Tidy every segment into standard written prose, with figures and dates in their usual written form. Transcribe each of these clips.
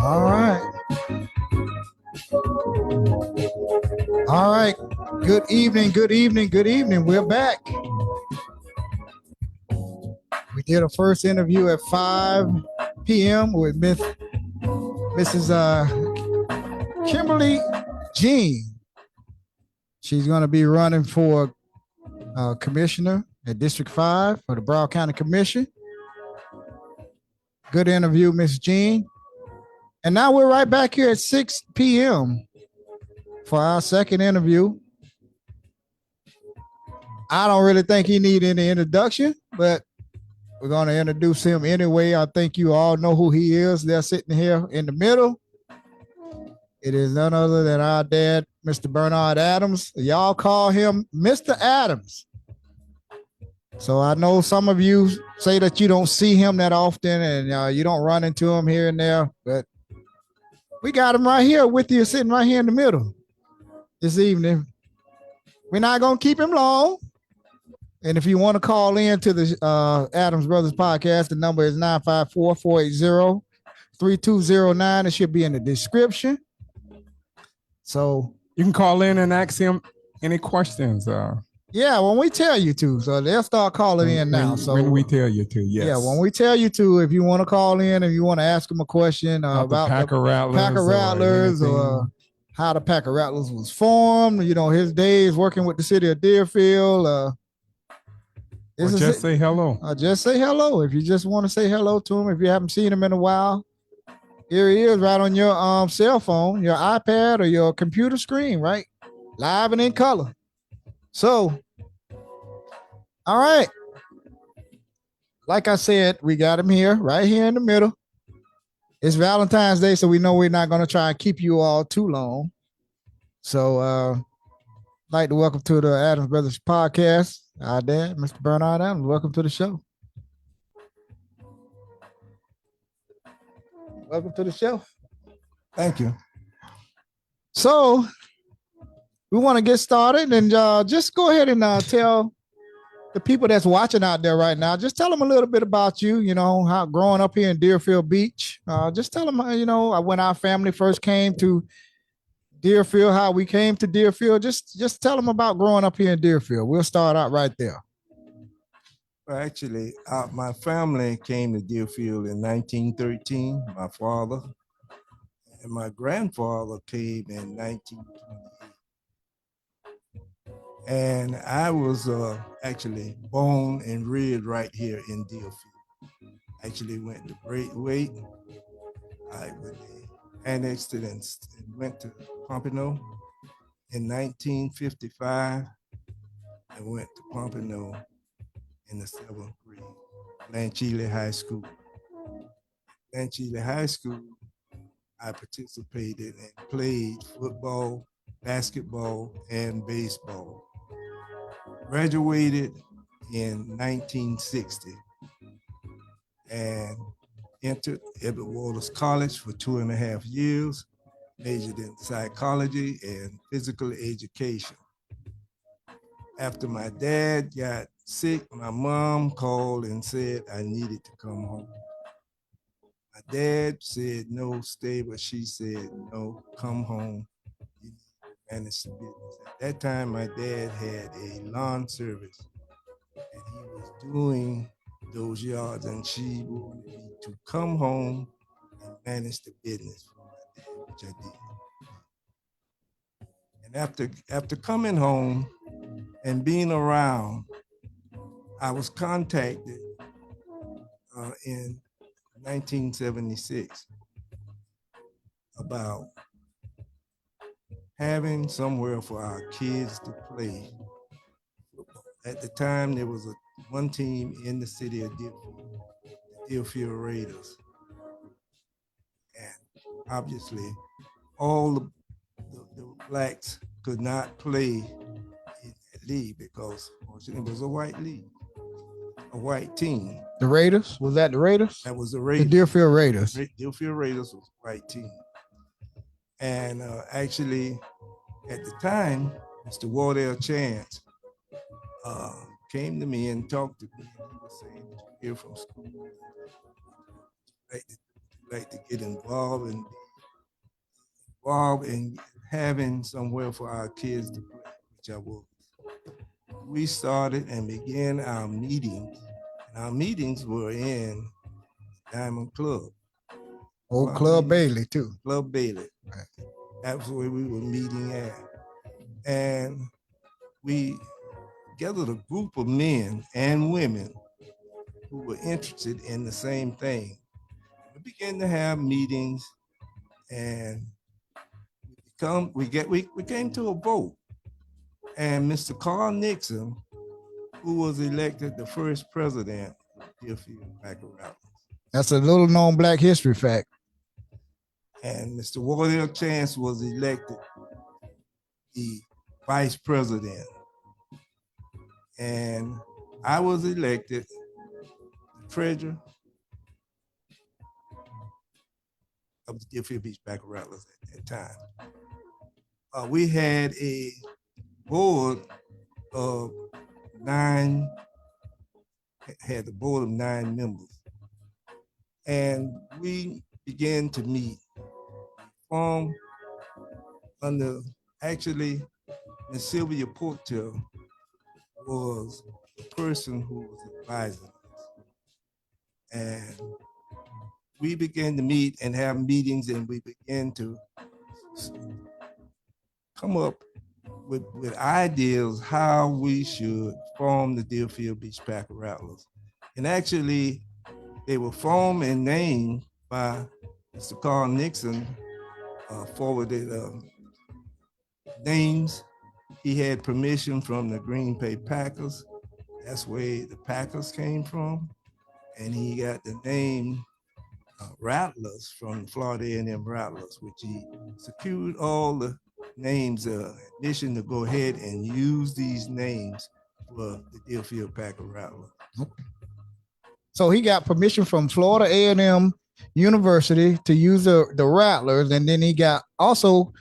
All right. All right. Good evening. Good evening. Good evening. We're back. We did a first interview at 5 p.m. with Mrs. Kimberly Jean. She's going to be running for commissioner at District 5 for the Broward County Commission. Good interview, Miss Jean. And now we're right back here at 6 p.m. for our second interview. I don't really think he needs any introduction, but we're going to introduce him anyway. I think you all know who he is. They're sitting here in the middle. It is none other than our dad, Mr. Bernard Adams. Y'all call him Mr. Adams. So I know some of you say that you don't see him that often and you don't run into him here and there, but we got him right here with you, sitting right here in the middle this evening. We're not going to keep him long. And if you want to call in to the Adams Brothers podcast, the number is 954-480-3209. It should be in the description. So you can call in and ask him any questions. Yeah, when we tell you to. So they'll start calling in now. So when we tell you to, yes. Yeah, when we tell you to, if you want to call in and you want to ask them a question about the Packer Rattlers or how the Packer Rattlers was formed, his days working with the city of Deerfield. Just say hello. Just say hello. If you just want to say hello to him, if you haven't seen him in a while, here he is right on your cell phone, your iPad or your computer screen, right? Live and in color. So, all right. Like I said, we got him here, right here in the middle. It's Valentine's Day, so we know we're not going to try and keep you all too long. So, I'd like to welcome to the Adams Brothers podcast, our dad, Mr. Bernard Adams. Welcome to the show. Welcome to the show. Thank you. So, we want to get started and just go ahead and tell the people that's watching out there right now, just tell them a little bit about you, how growing up here in Deerfield Beach. Just tell them, when our family first came to Deerfield, how we came to Deerfield. Just tell them about growing up here in Deerfield. We'll start out right there. Well, actually, my family came to Deerfield in 1913, my father, and my grandfather came in 1928. And I was actually born and reared right here in Deerfield. Actually went to Great Wake. I annexed it and went to Pompano in 1955. I went to Pompano in the 7th grade, Blanchile High School. Blanchile High School, I participated and played football, basketball, and baseball. Graduated in 1960 and entered Edward Waters College for 2.5 years, majored in psychology and physical education. After my dad got sick, my mom called and said I needed to come home. My dad said, no, stay, but she said, no, come home. Manage the business. At that time, my dad had a lawn service and he was doing those yards, and she wanted me to come home and manage the business for my dad, which I did. And after coming home and being around, I was contacted in 1976 about having somewhere for our kids to play football. At the time, there was one team in the city of Deerfield, the Deerfield Raiders. And obviously, all the blacks could not play in that league because it was a white league, a white team. The Raiders? Was that the Raiders? That was the Raiders. The Deerfield Raiders. Deerfield Raiders was a white team. And actually, at the time, Mr. Wardell Chance came to me and talked to me. He was saying that you're here from school. like to get involved in having somewhere for our kids to play, which I was. We started and began our meetings. And our meetings were in Diamond Club. Old Club Bailey, too. Club Bailey. Right. That's where we were meeting at. And we gathered a group of men and women who were interested in the same thing. We began to have meetings, and we came to a vote. And Mr. Carl Nixon, who was elected the first president of Deerfield Packer Rattlers. That's a little known Black history fact. And Mr. Wardell Chance was elected the vice president. And I was elected the treasurer of the Deerfield Beach Packer Rattlers at that time. We had a board of 9 members. And we began to meet under, actually, Ms. Sylvia Porter was the person who was advising us. And we began to meet and have meetings, and we began to come up with ideas how we should form the Deerfield Beach Packer Rattlers. And actually, they were formed and named by Mr. Carl Nixon, forwarded names. He had permission from the Green Bay Packers. That's where the Packers came from. And he got the name Rattlers from Florida A&M Rattlers, which he secured all the names, admission to go ahead and use these names for the Deerfield Packer Rattlers. So he got permission from Florida A&M University to use the Rattlers, and then he got also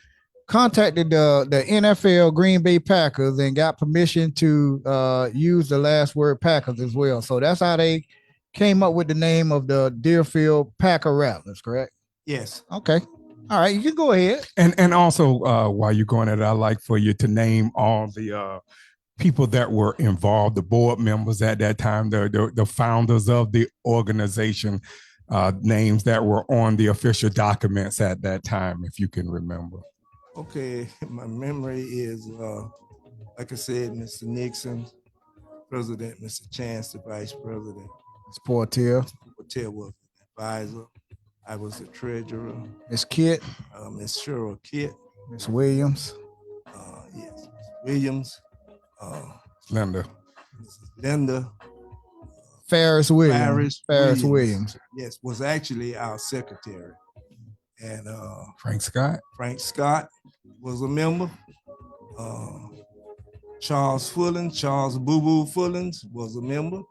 contacted the NFL Green Bay Packers and got permission to use the last word Packers as well. So that's how they came up with the name of the Deerfield Packer Rattlers, correct? Yes. Okay. All right, you can go ahead. And also, while you're going at it, I'd like for you to name all the people that were involved, the board members at that time, the founders of the organization, names that were on the official documents at that time, if you can remember. Okay, my memory is, like I said, Mr. Nixon, president, Mr. Chance, the vice president. Ms. Portier. Portier was the advisor. I was the treasurer. Ms. Kitt. Ms. Cheryl Kitt. Ms. Williams. Yes, Ms. Williams. Linda. Mrs. Linda. Ferris Williams. Ferris Williams. Yes, was actually our secretary. And Frank Scott. Frank Scott was a member. Charles Fullins, Charles Boo Boo Fullins was a member.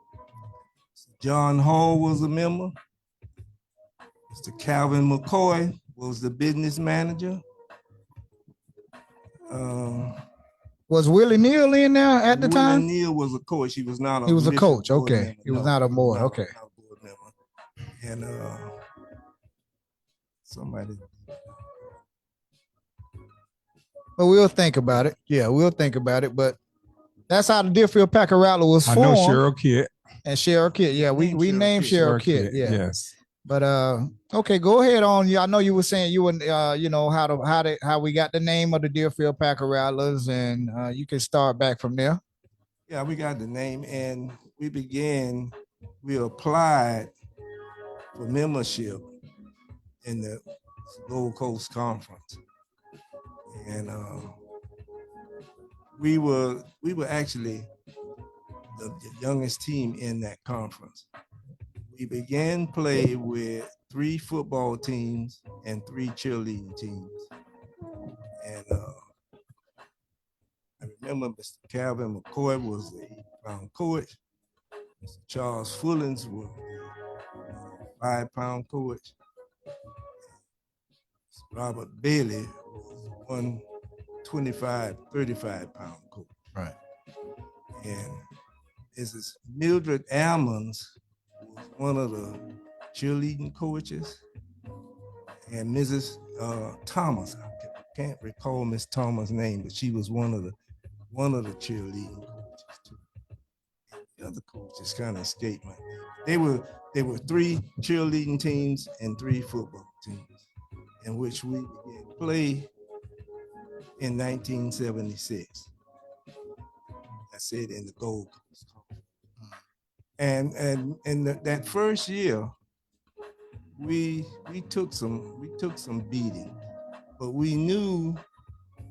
John Hall was a member. Mr. Calvin McCoy was the business manager. Was Willie Neal in there at the time? Willie Neal was a coach. He was not a He was a coach. Okay. Member. He was not a board. Okay. Not a board member. And somebody. But we'll think about it. Yeah, we'll think about it. But that's how the Deerfield Packer Rattler was formed. I know Cheryl Kitt. And Cheryl Kitt. Yeah, we named Cheryl Kitt. Yeah. Yes. But okay, go ahead on. Yeah, I know you were saying you were you know how we got the name of the Deerfield Packer Rattlers, and you can start back from there. Yeah, we got the name, and we applied for membership in the Gold Coast Conference, and we were actually the youngest team in that conference. We began play with 3 football teams and 3 cheerleading teams. And I remember Mr. Calvin McCoy was the 8-pound coach. Mr. Charles Fullins was the 5-pound coach. Mr. Robert Bailey was 35-pound coach. Right. And Mrs. Mildred Ammons was one of the cheerleading coaches, and Mrs. Thomas. I can't recall Miss Thomas' name, but she was one of the cheerleading coaches too. The other coaches kind of escaped my name. They were 3 cheerleading teams and 3 football teams, in which we began to play in 1976. I said in the Gold Coast. And that first year, we took some beating, but we knew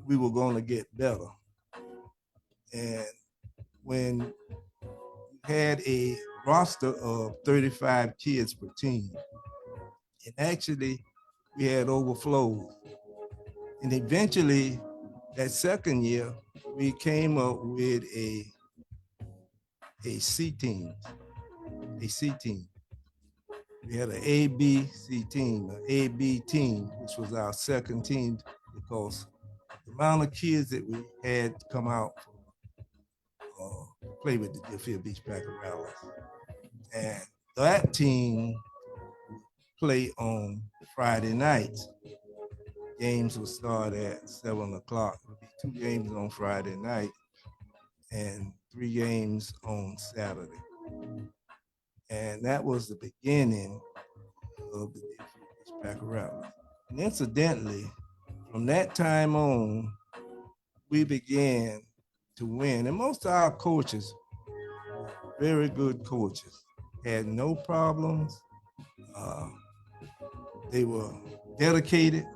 we were going to get better. And when we had a roster of 35 kids per team, and actually we had overflows. And eventually, that second year, we came up with a C team. We had an A, B, C team, an A, B team, which was our second team, because the amount of kids that we had come out play with the Deerfield Beach Packer Rattlers. And that team play on Friday nights. Games will start at 7 o'clock. There'll be 2 games on Friday night and 3 games on Saturday. And that was the beginning of the Deerfield Beach Packer Rattlers. And incidentally, from that time on, we began to win. And most of our coaches were very good coaches, had no problems. They were dedicated.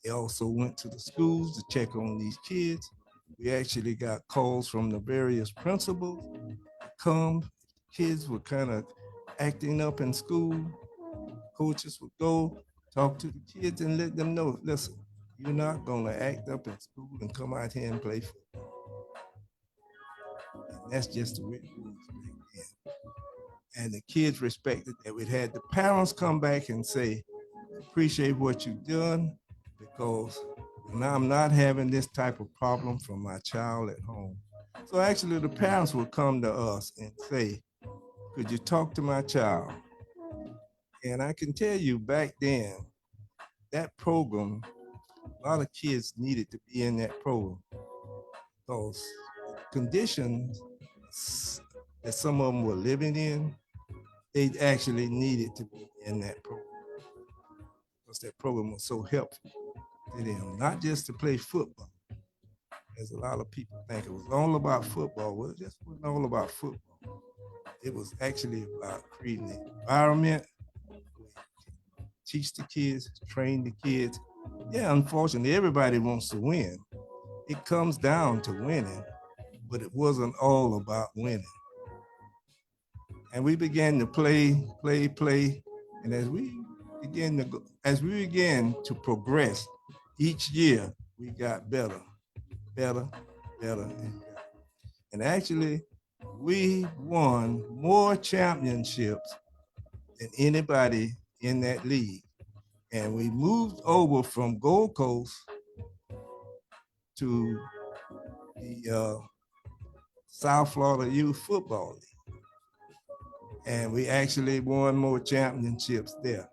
They also went to the schools to check on these kids. We actually got calls from the various principals to come. Kids were kind of acting up in school. Coaches would go talk to the kids and let them know, listen, you're not going to act up in school and come out here and play football. And that's just the way it was back then. And the kids respected that. We had the parents come back and say, appreciate what you've done, because now I'm not having this type of problem from my child at home. So actually the parents would come to us and say, could you talk to my child? And I can tell you back then, that program, a lot of kids needed to be in that program, because conditions that some of them were living in, they actually needed to be in that program, because that program was so helpful to them, not just to play football. As a lot of people think it was all about football. Well, it just wasn't all about football. It was actually about creating an environment, teach the kids, train the kids. Yeah, unfortunately, everybody wants to win. It comes down to winning, but it wasn't all about winning. And we began to play, and as we began to progress, each year we got better, and better. And actually, we won more championships than anybody in that league. And we moved over from Gold Coast to the South Florida Youth Football League. And we actually won more championships there.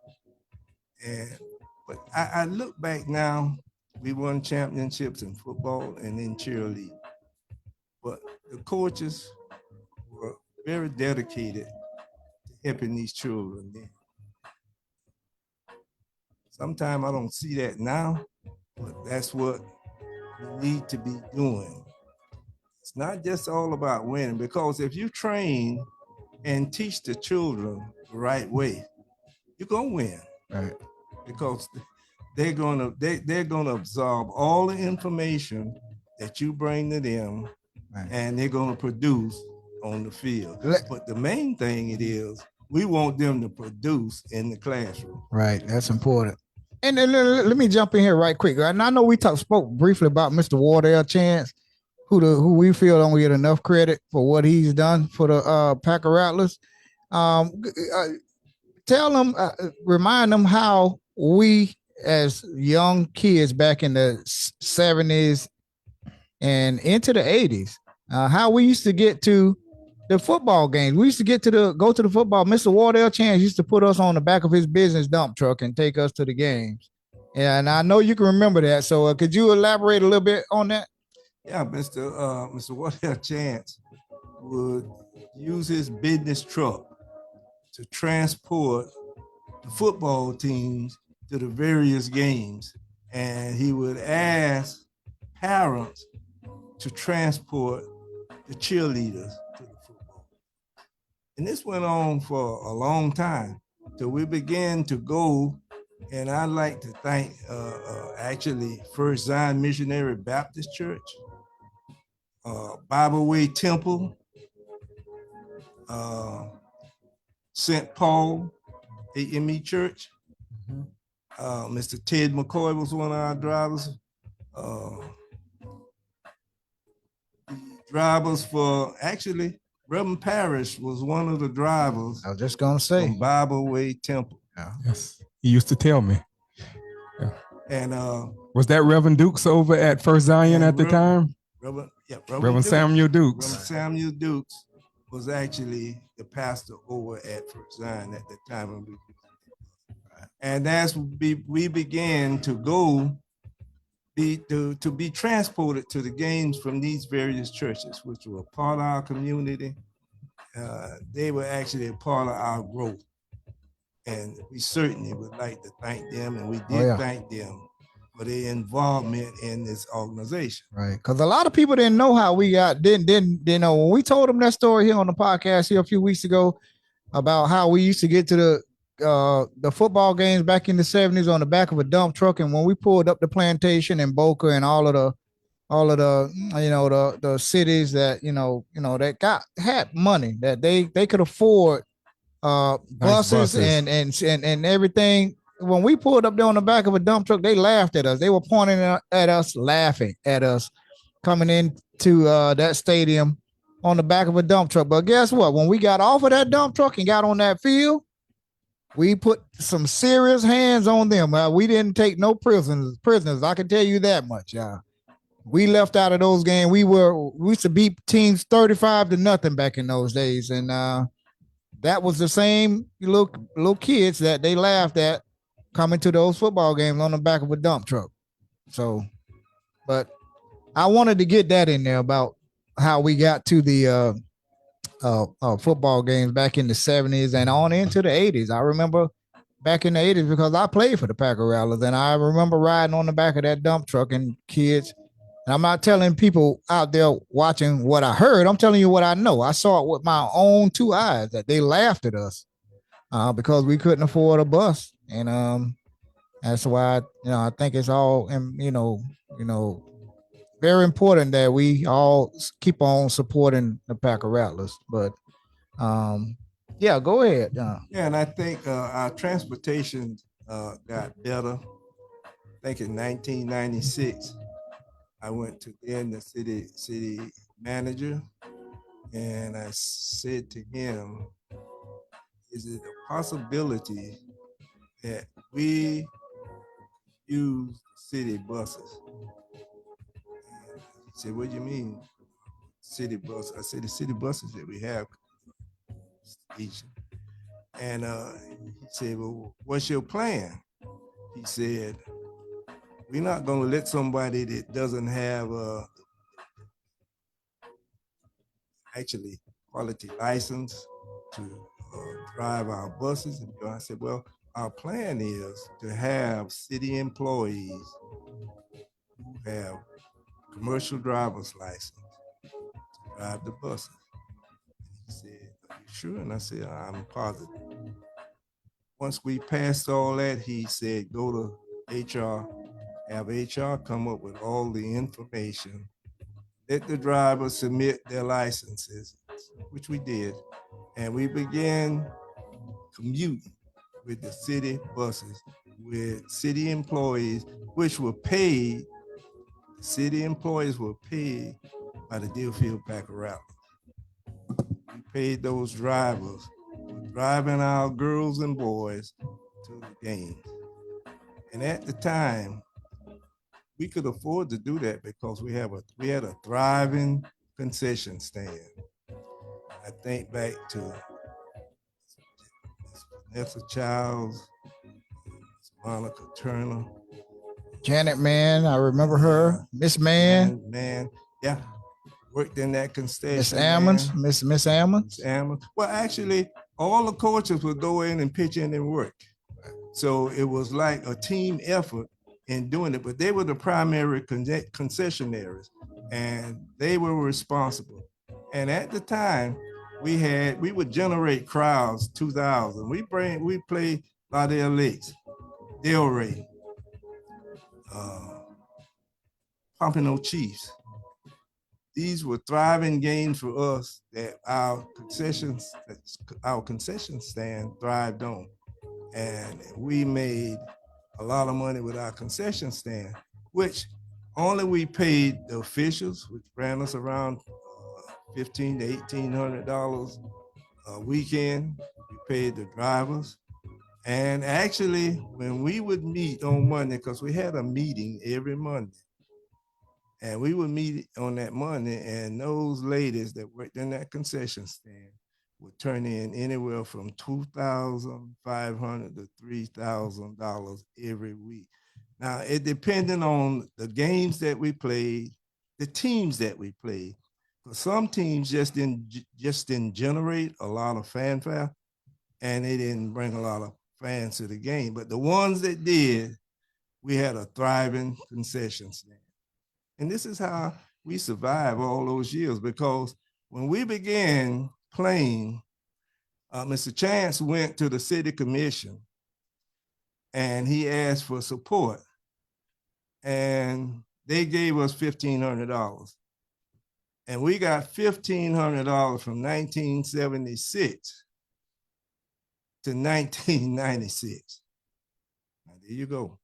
But I look back now, we won championships in football and in cheerleading. But the coaches were very dedicated to helping these children then. Sometimes I don't see that now, but that's what we need to be doing. It's not just all about winning, because if you train and teach the children the right way, you're gonna win. Right. Because they're gonna absorb all the information that you bring to them, right, and they're gonna produce on the field. But the main thing it is, we want them to produce in the classroom. Right, that's important. And then let me jump in here right quick. And I know we spoke briefly about Mr. Wardell Chance, who we feel don't get enough credit for what he's done for the Packer Rattlers. Tell them, remind them how we as young kids back in the 70s and into the 80s, how we used to get to the football games. We used to go to the football. Mr. Wardell Chance used to put us on the back of his business dump truck and take us to the games. And I know you can remember that. So could you elaborate a little bit on that? Yeah, Mr. Wardell Chance would use his business truck to transport the football teams to the various games. And he would ask parents to transport the cheerleaders to the football. And this went on for a long time. So we began to go, and I'd like to thank actually First Zion Missionary Baptist Church, Bible Way Temple, St. Paul AME Church. Mr. Ted McCoy was one of our drivers. Drivers for actually Reverend Parrish was one of the drivers. I was just gonna say from Bible Way Temple. Yeah. Yes, he used to tell me. Yeah. And was that Reverend Dukes over at First Zion at the time? Reverend Samuel Dukes. Reverend Samuel Dukes was actually the pastor over at First Zion at the time. And as we began to go to be transported to the games from these various churches, which were a part of our community. They were actually a part of our growth. And we certainly would like to thank them, and we did thank them for their involvement in this organization. Right, because a lot of people didn't know how we didn't know when we told them that story here on the podcast here a few weeks ago about how we used to get to the football games back in the 70s on the back of a dump truck, and when we pulled up the plantation in Boca and all of the the cities that that had money that they could afford buses and everything. When we pulled up there on the back of a dump truck, they laughed at us. They were pointing at us, laughing at us, coming into that stadium on the back of a dump truck. But guess what? When we got off of that dump truck and got on that field, we put some serious hands on them. We didn't take no prisoners. I can tell you that much. We left out of those games. We used to beat teams 35-0 back in those days, and that was the same little kids that they laughed at coming to those football games on the back of a dump truck. So, but I wanted to get that in there about how we got to the football games back in the 70s and on into the 80s. I remember back in the 80s because I played for the Packer Rattlers, and I remember riding on the back of that dump truck and kids. And I'm not telling people out there watching what I heard. I'm telling you what I know. I saw it with my own two eyes that they laughed at us because we couldn't afford a bus. And that's why, I think it's all, very important that we all keep on supporting the Packer Rattlers. But go ahead. Yeah, and I think our transportation got better. I think in 1996, I went to the city manager, and I said to him, is it a possibility that we use city buses? And he said, what do you mean city bus? I said, the city buses that we have. And he said, well, what's your plan? He said, we're not going to let somebody that doesn't have actually quality license to drive our buses. And I said, well, our plan is to have city employees who have commercial driver's license to drive the buses. He said, are you sure? And I said, I'm positive. Once we passed all that, he said, go to HR, have HR come up with all the information, let the drivers submit their licenses, which we did, and we began commuting with the city buses, with city employees, which were paid, city employees were paid by the Deerfield Packer Rattlers. We paid those drivers for driving our girls and boys to the games. And at the time, we could afford to do that because we had a thriving concession stand. I I think back to Vanessa Childs, Monica Turner. Janet Man, I remember her. Miss Man, Man, yeah, worked in that concession. Miss Ammons, Miss Ammons. Ammons. Well, actually, all the coaches would go in and pitch in and work. So it was like a team effort in doing it, but they were the primary concessionaires and they were responsible. And at the time, we would generate crowds, 2,000. We played Lauderdale Lakes, Delray, Pompano Chiefs. These were thriving games for us that our concession stand thrived on. And we made a lot of money with our concession stand, which only we paid the officials, which ran us around $1,500 to $1,800 a weekend. We paid the drivers. And actually, when we would meet on Monday, because we had a meeting every Monday, and we would meet on that Monday, and those ladies that worked in that concession stand would turn in anywhere from $2,500 to $3,000 every week. Now, it depended on the games that we played, the teams that we played. But some teams just didn't generate a lot of fanfare, and they didn't bring a lot of fans to the game. But the ones that did, we had a thriving concession stand. And this is how we survived all those years, because when we began playing, Mr. Chance went to the city commission and he asked for support, and they gave us $1,500. And we got $1,500 from 1976 to 1996. Now, there you go.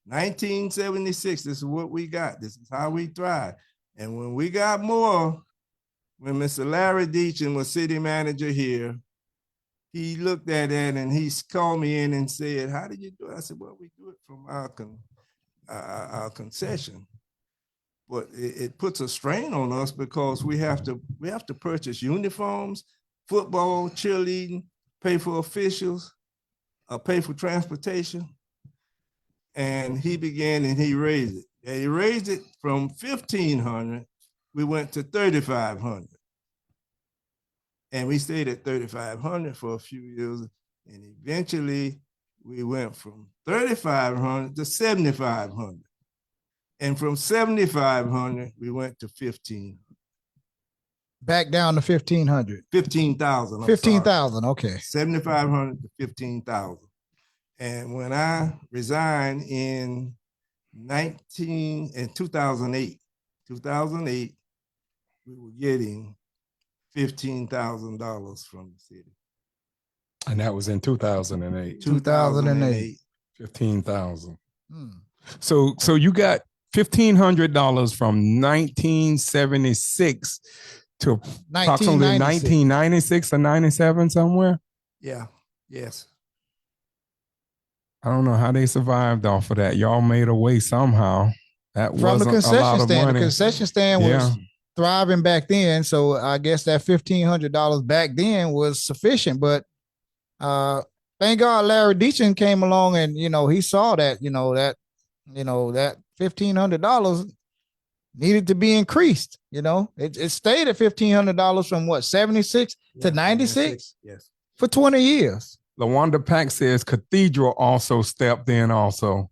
1976, this is what we got. This is how we thrive. And when we got more, when Mr. Larry Deachin was city manager here, he looked at it and he called me in and said, "How did you do it?" I said, "Well, we do it from our concession." But it puts a strain on us because we have to purchase uniforms, football, cheerleading, pay for officials, pay for transportation. And he began and he raised it. And he raised it from $1,500. We went to $3,500. And we stayed at $3,500 for a few years. And eventually we went from $3,500 to $7,500. And from $7,500, we went to $1,500. Back down to 1,500. 15,000. 15,000, okay. 7,500 to 15,000. And when I resigned in 2008, we were getting $15,000 from the city. And that was in 2008. 2008. 15,000. So you got $1,500 from 1976 to approximately 1996 or 97 somewhere. Yeah. Yes. I don't know how they survived off of that. Y'all made a way somehow. That wasn't a lot of money. The concession stand was thriving back then, so I guess that $1,500 back then was sufficient. But thank God Larry Deachin came along and he saw that that $1,500 needed to be increased. It stayed at $1,500 from what 76 to 96. Yes, for 20 years. LaWanda Pack says Cathedral also stepped in also.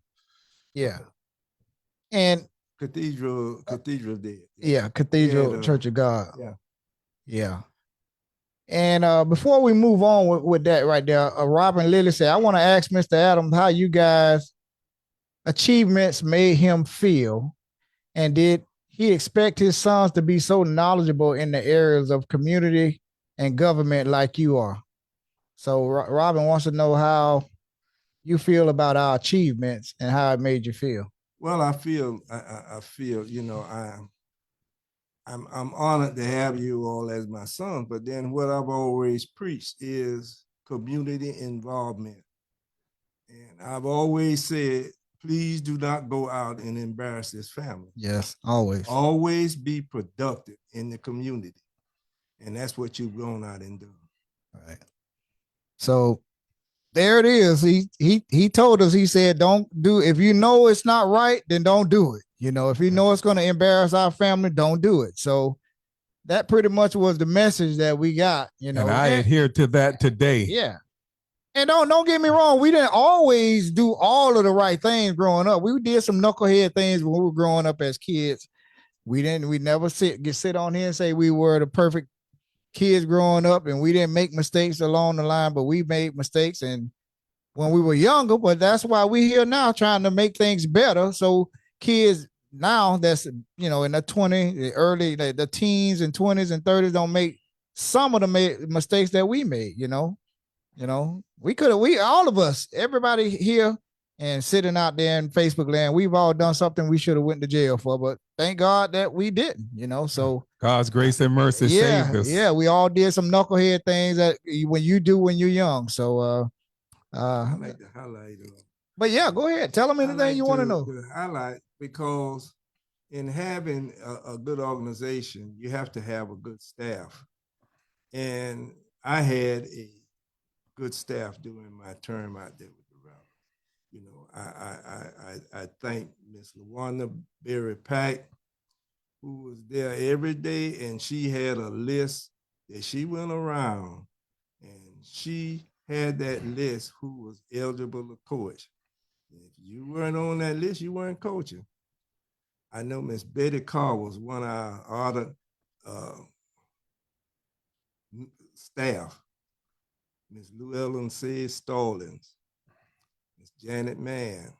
Yeah. And Cathedral did. Yeah, Cathedral Church of God. Yeah. Yeah. And before we move on with that right there, Robin Lilly said, I want to ask Mr. Adams how you guys' achievements made him feel, and did he expect his sons to be so knowledgeable in the areas of community and government like you are? So Robin wants to know how you feel about our achievements and how it made you feel. Well, I feel, I'm honored to have you all as my sons, but then what I've always preached is community involvement. And I've always said, please do not go out and embarrass this family. Yes, always. Always be productive in the community. And that's what you've gone out and done. All right. So there it is. He told us, he said, don't do, if you know it's not right, then don't do it. You know, if you know it's going to embarrass our family, don't do it. So that pretty much was the message that we got, you know. And I adhere to that today. Yeah. And don't get me wrong, we didn't always do all of the right things growing up. We did some knucklehead things when we were growing up as kids. We never sit on here and say we were the perfect kids growing up, and we didn't make mistakes along the line, but we made mistakes and when we were younger. But that's why we're here now, trying to make things better. So kids now that's, you know, in the the teens and 20s and 30s don't make some of the mistakes that we made, you know. All of us, everybody here and sitting out there in Facebook land, we've all done something we should have went to jail for, but thank God that we didn't, you know. So God's grace and mercy saved us. Yeah, we all did some knucklehead things that when you're young. So I like to highlight. But yeah, go ahead. Tell them anything you want to know. Highlight, because in having a good organization, you have to have a good staff. And I had a good staff during my term out there with the Rattlers. You know, I thank Miss LaWanda Berry Pack, who was there every day, and she had a list that she went around, and she had that list who was eligible to coach. If you weren't on that list, you weren't coaching. I know Miss Betty Carr was one of our other staff. Miss Llewellyn C. Stallings, Miss Janet Mann.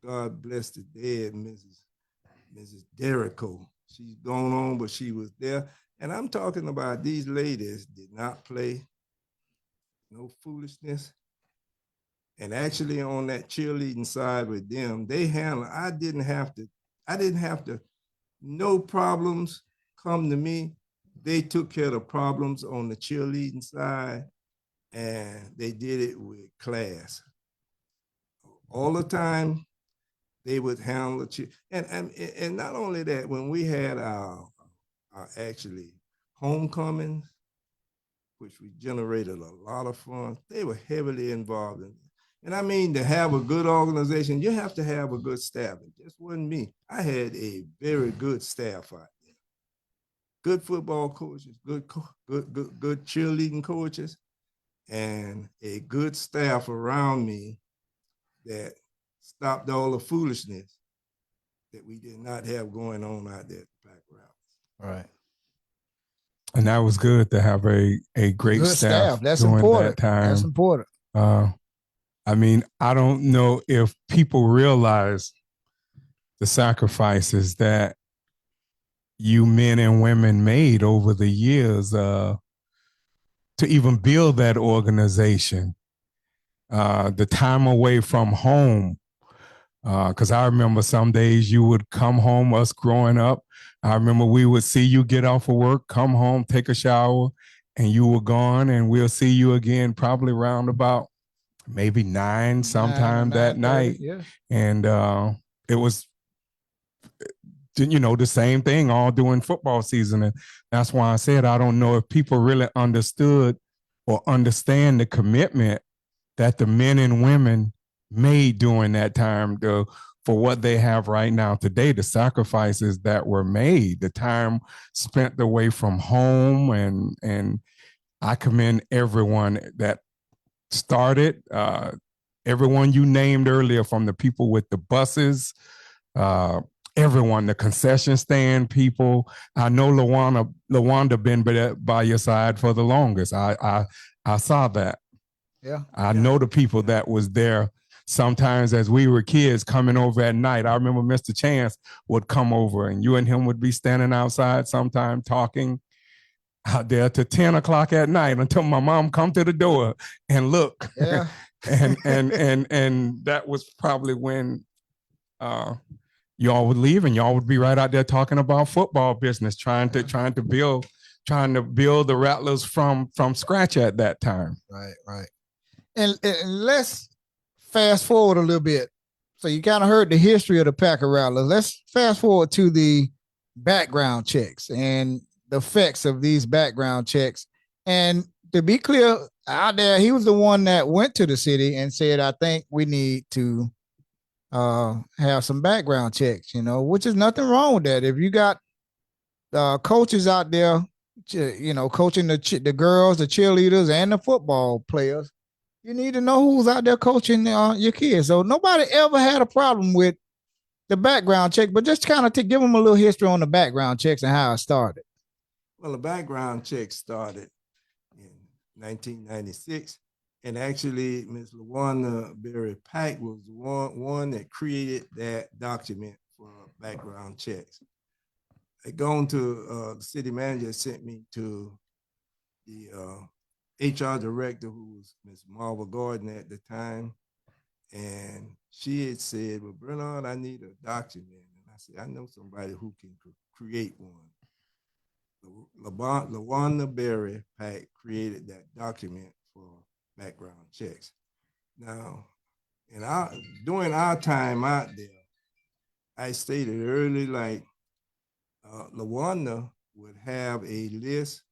God bless the dead, Mrs. Derrico. She's gone on, but she was there. And I'm talking about these ladies did not play, no foolishness. And actually on that cheerleading side with them, they handled, I didn't have to, no problems come to me. They took care of the problems on the cheerleading side, and they did it with class. All the time, they would handle the cheer. And not only that, when we had our actually homecomings, which we generated a lot of fun, they were heavily involved in it. And I mean, to have a good organization, you have to have a good staff. It just wasn't me. I had a very good staff out there. Good football coaches, good cheerleading coaches, and a good staff around me that stopped all the foolishness that we did not have going on out there at the Packer Rattlers. All right. And that was good to have a great good staff. That's during important. That time. That's important. I mean, I don't know if people realize the sacrifices that you men and women made over the years to even build that organization. The time away from home, because I remember some days you would come home, us growing up, I remember we would see you get off of work, come home, take a shower, and you were gone, and we'll see you again probably around about maybe 9 sometime that night. Yeah. And it was, you know, the same thing all during football season. And that's why I said I don't know if people really understood or understand the commitment that the men and women made during that time for what they have right now today, the sacrifices that were made, the time spent away from home. And I commend everyone that started, everyone you named earlier, from the people with the buses, everyone, the concession stand people. I know LaWanda been by your side for the longest. I saw that. Yeah. I know the people that was there sometimes as we were kids coming over at night. I remember Mr. Chance would come over and you and him would be standing outside sometime talking out there to 10 o'clock at night until my mom come to the door and look. Yeah. and that was probably when y'all would leave and y'all would be right out there talking about football business, trying to build the Rattlers from scratch at that time. Right. And let's fast forward a little bit. So you kind of heard the history of the Packer Rattlers. Let's fast forward to the background checks and the effects of these background checks. And to be clear, out there, he was the one that went to the city and said, I think we need to have some background checks, which is nothing wrong with that. If you got coaches out there, coaching the girls, the cheerleaders, and the football players, you need to know who's out there coaching your kids. So nobody ever had a problem with the background check, but just kind of to give them a little history on the background checks and how it started. Well, the background check started in 1996, and actually Ms. Wadamsbrotherspodcast Pack was the one that created that document for background checks. I gone to the city manager sent me to the HR director, who was Ms. Marva Gordon at the time, and she had said, well, Bernard, I need a document. And I said, I know somebody who can create one. Wadamsbrotherspodcast Pack created that document for background checks. Now, during our time out there, I stated early, like, LaWanda would have a list,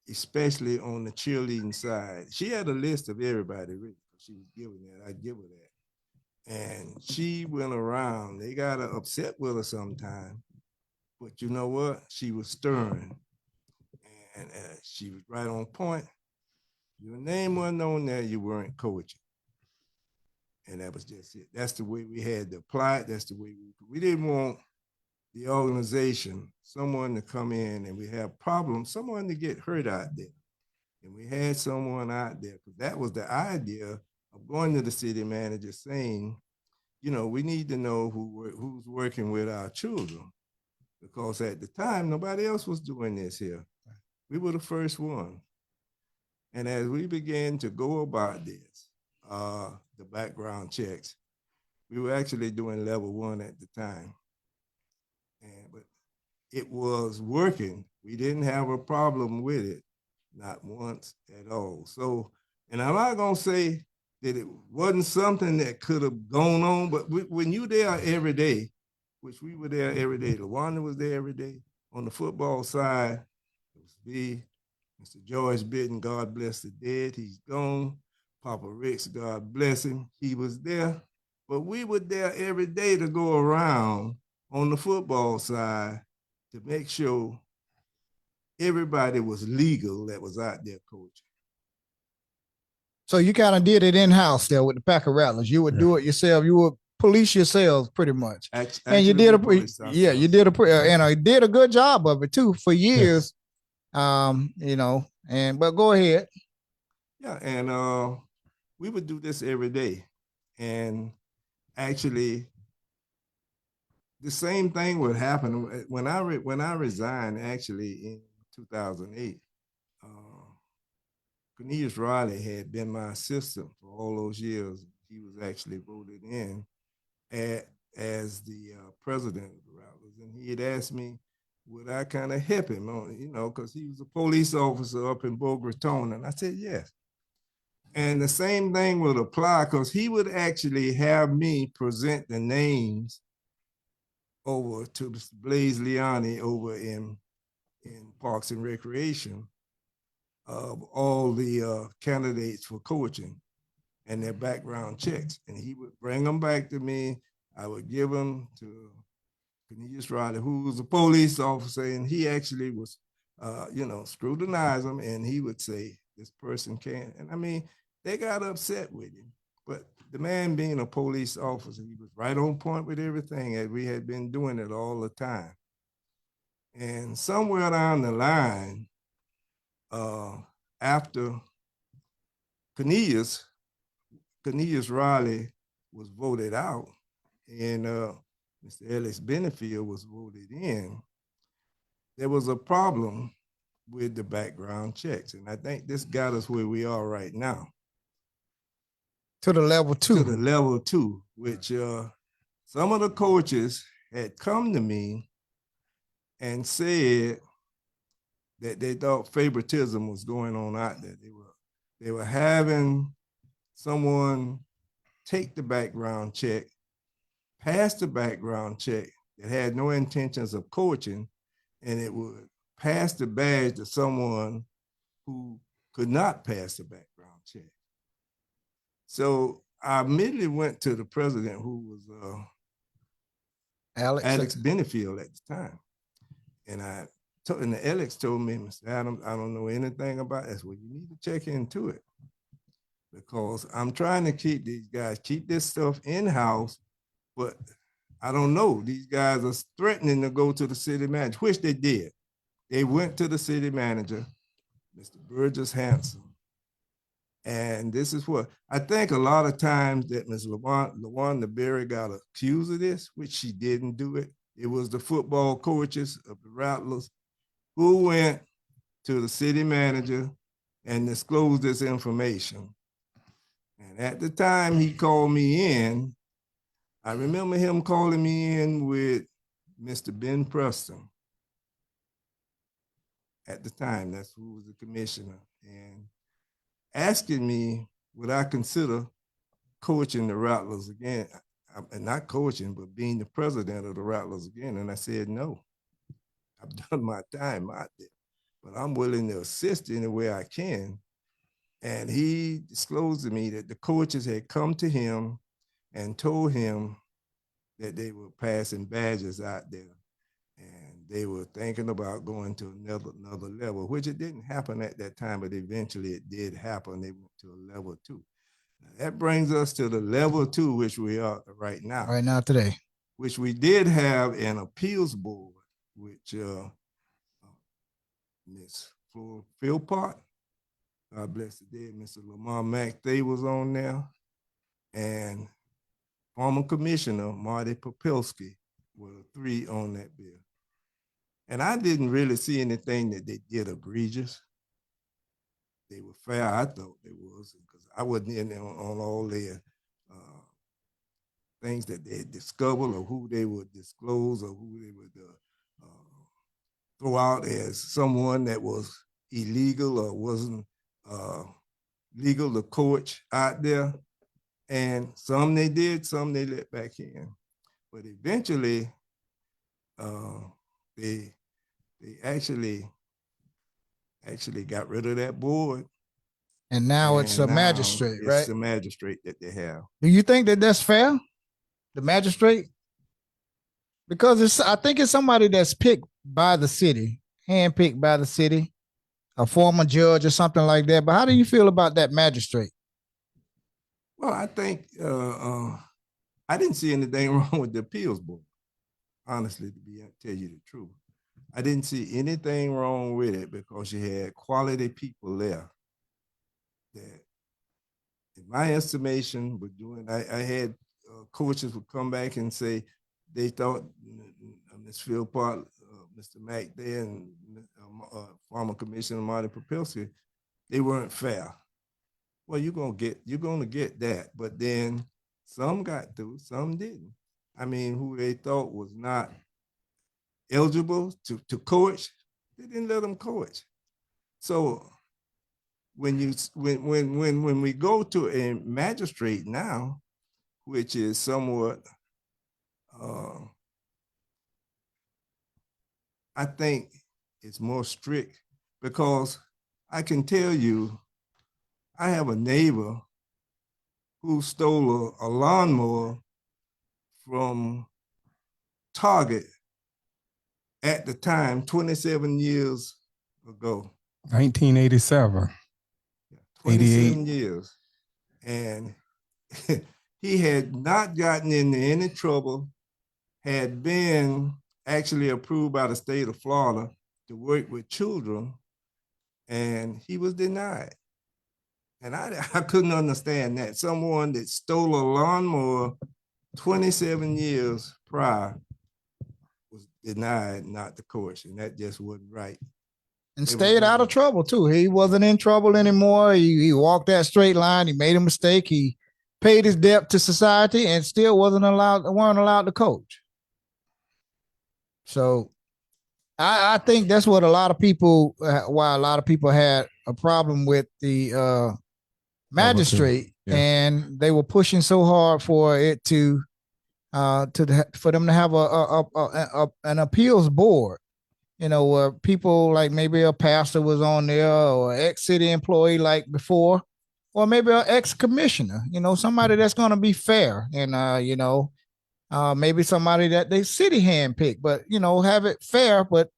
especially on the cheerleading side. She had a list of everybody, really. She was giving that. I'd give her that. And she went around. They got upset with her sometime. But you know what? She was stern. And she was right on point. Your name wasn't on there, you weren't coaching. And that was just it. That's the way we had to apply it. That's the way we didn't want the organization, someone to come in and we have problems, someone to get hurt out there. And we had someone out there, because that was the idea of going to the city manager saying, we need to know who's working with our children. Because at the time, nobody else was doing this here. We were the first one. And as we began to go about this, the background checks, we were actually doing level 1 at the time. But it was working. We didn't have a problem with it, not once at all. So, and I'm not gonna say that it wasn't something that could have gone on, but when you're there every day, which we were there every day, LaWanda was there every day. On the football side, it was me, Mr. George Bitten, God bless the dead, he's gone. Papa Ricks, God bless him, he was there. But we were there every day to go around on the football side to make sure everybody was legal that was out there coaching. So you kind of did it in-house there with the Packer Rattlers. You would do it yourself. You would police yourselves pretty much. And you did a good job of it too for years. Yes. But go ahead. Yeah, and we would do this every day. And actually, the same thing would happen when I resigned. Actually, in 2008, Cornelius Riley had been my assistant for all those years. He was actually voted in as the president of the Rattlers, and he had asked me, would I kind of help him on, because he was a police officer up in Boca Raton, and I said yes. And the same thing would apply, because he would actually have me present the names over to Blaze Leone over in Parks and Recreation of all the candidates for coaching and their background checks. And he would bring them back to me. I would give them to Cornelius Riley, who was a police officer, and he actually was, scrutinize them, and he would say, this person can't. And I mean, they got upset with him. But the man being a police officer, he was right on point with everything, as we had been doing it all the time. And somewhere down the line, after Cornelius Riley was voted out and Mr. Ellis Benefield was voted in, there was a problem with the background checks. And I think this got us where we are right now. To the level 2. To the level 2, which some of the coaches had come to me and said that they thought favoritism was going on out there. They were having someone take the background check, pass the background check, that had no intentions of coaching, and it would pass the badge to someone who could not pass the background check. So I immediately went to the president, who was Alex Deerfield at the time. And Alex told me, Mr. Adams, I don't know anything about this. Well, you need to check into it, because I'm trying to keep these guys, keep this stuff in-house, but I don't know. These guys are threatening to go to the city manager, which they did. They went to the city manager, Mr. Burgess Hanson. And this is what I think a lot of times that Ms. LaWanda Berry got accused of this, which she didn't do it. It was the football coaches of the Rattlers who went to the city manager and disclosed this information. And at the time he called me in, I remember him calling me in with Mr. Ben Preston. At the time, that's who was the commissioner, and asking me would I consider coaching the Rattlers again, and not coaching, but being the president of the Rattlers again. And I said, no, I've done my time out there, but I'm willing to assist any way I can. And he disclosed to me that the coaches had come to him and told him that they were passing badges out there, and they were thinking about going to another level, which it didn't happen at that time, but eventually it did happen. They went to a level 2. Now, that brings us to the level 2, which we are right now. Right now today. Which we did have an appeals board, which Ms. Philpott, God bless the dead, Mr. Lamar Mack, they was on there, and former commissioner Marty Popelski were 3 on that bill. And I didn't really see anything that they did egregious. They were fair, I thought they was, because I wasn't in there on all their things that they discovered, or who they would disclose, or who they would throw out as someone that was illegal or wasn't legal to coach out there. And some they did, some they let back in. But eventually, they actually got rid of that board. And now it's a magistrate, right? It's a magistrate that they have. Do you think that that's fair? The magistrate? Because I think it's somebody that's picked by the city, handpicked by the city, a former judge or something like that. But how do you feel about that magistrate? Well, I think I didn't see anything wrong with the appeals board, honestly, to tell you the truth. I didn't see anything wrong with it, because you had quality people there that, in my estimation, were doing. I had coaches would come back and say they thought Ms. Philpott, Mr. Mack there, and former Commissioner Marty Popelski, they weren't fair. Well, you're gonna get that, but then some got through, some didn't. I mean, who they thought was not eligible to coach, they didn't let them coach. So when we go to a magistrate now, which is somewhat, I think it's more strict, because I can tell you, I have a neighbor who stole a lawnmower from Target at the time, 27 years ago. 1987. 27 years. And he had not gotten into any trouble, had been actually approved by the state of Florida to work with children, and he was denied. And I couldn't understand that. Someone that stole a lawnmower 27 years prior was denied not to coach, and that just wasn't right. And stayed out of trouble too. He wasn't in trouble anymore. He walked that straight line. He made a mistake. He paid his debt to society and still weren't allowed to coach. So I think that's what why a lot of people had a problem with the magistrate, yeah. And they were pushing so hard for it for them to have an appeals board. where people like maybe a pastor was on there or ex-city employee like before, or maybe an ex-commissioner, somebody that's going to be fair and, maybe somebody that they city handpicked, but, have it fair. But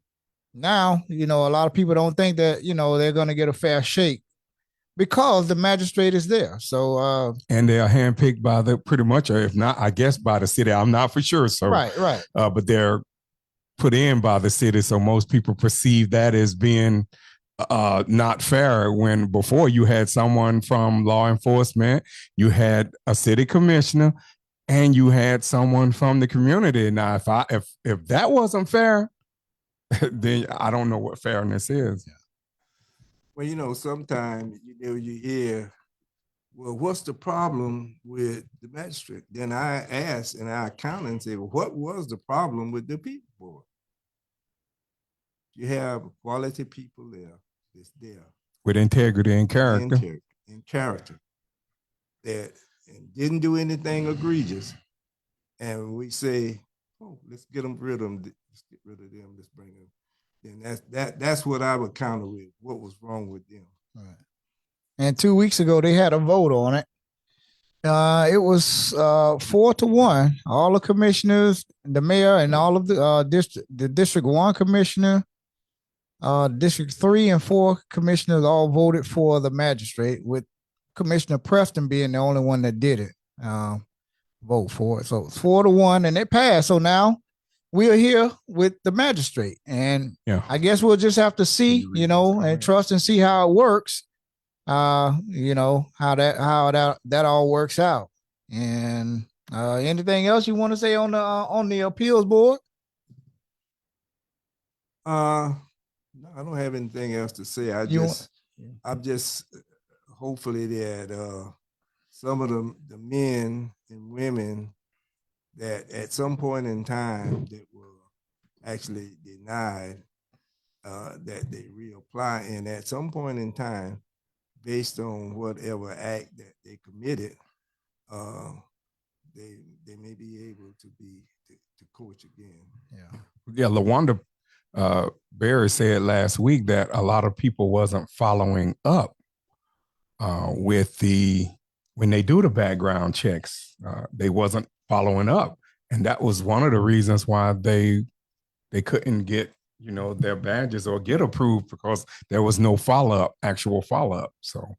now, a lot of people don't think that, they're going to get a fair shake because the magistrate is there. So, and they are handpicked by the pretty much, or if not, I guess by the city. I'm not for sure. So, right. But they're put in by the city. So most people perceive that as being not fair, when before you had someone from law enforcement, you had a city commissioner, and you had someone from the community. Now, if that wasn't fair, then I don't know what fairness is. Well, sometimes, you hear, well, what's the problem with the magistrate? Then I ask and I count and say, well, what was the problem with the people board? You have quality people that's there. With integrity and character. Character. That and didn't do anything egregious. And we say, oh, let's get rid of them. Let's get rid of them. Let's bring them. Then that's what I would counter with. What was wrong with them? Right. And 2 weeks ago, they had a vote on it. It was 4-1. All the commissioners, the mayor, and all of the District 1 commissioner, District 3 and 4 commissioners all voted for the magistrate, with Commissioner Preston being the only one that did it. Vote for it. So it's 4-1, and it passed. So now we are here with the magistrate, and I guess we'll just have to see, and trust and see how it works. How that all works out. And anything else you want to say on the appeals board? No, I don't have anything else to say. I'm just hopefully that some of the men and women that at some point in time that were actually denied, that they reapply, and at some point in time, based on whatever act that they committed, they may be able to coach again. Yeah. LaWanda Berry said last week that a lot of people wasn't following up when they do the background checks. They wasn't following up, and that was one of the reasons why they couldn't get their badges or get approved, because there was no actual follow-up. So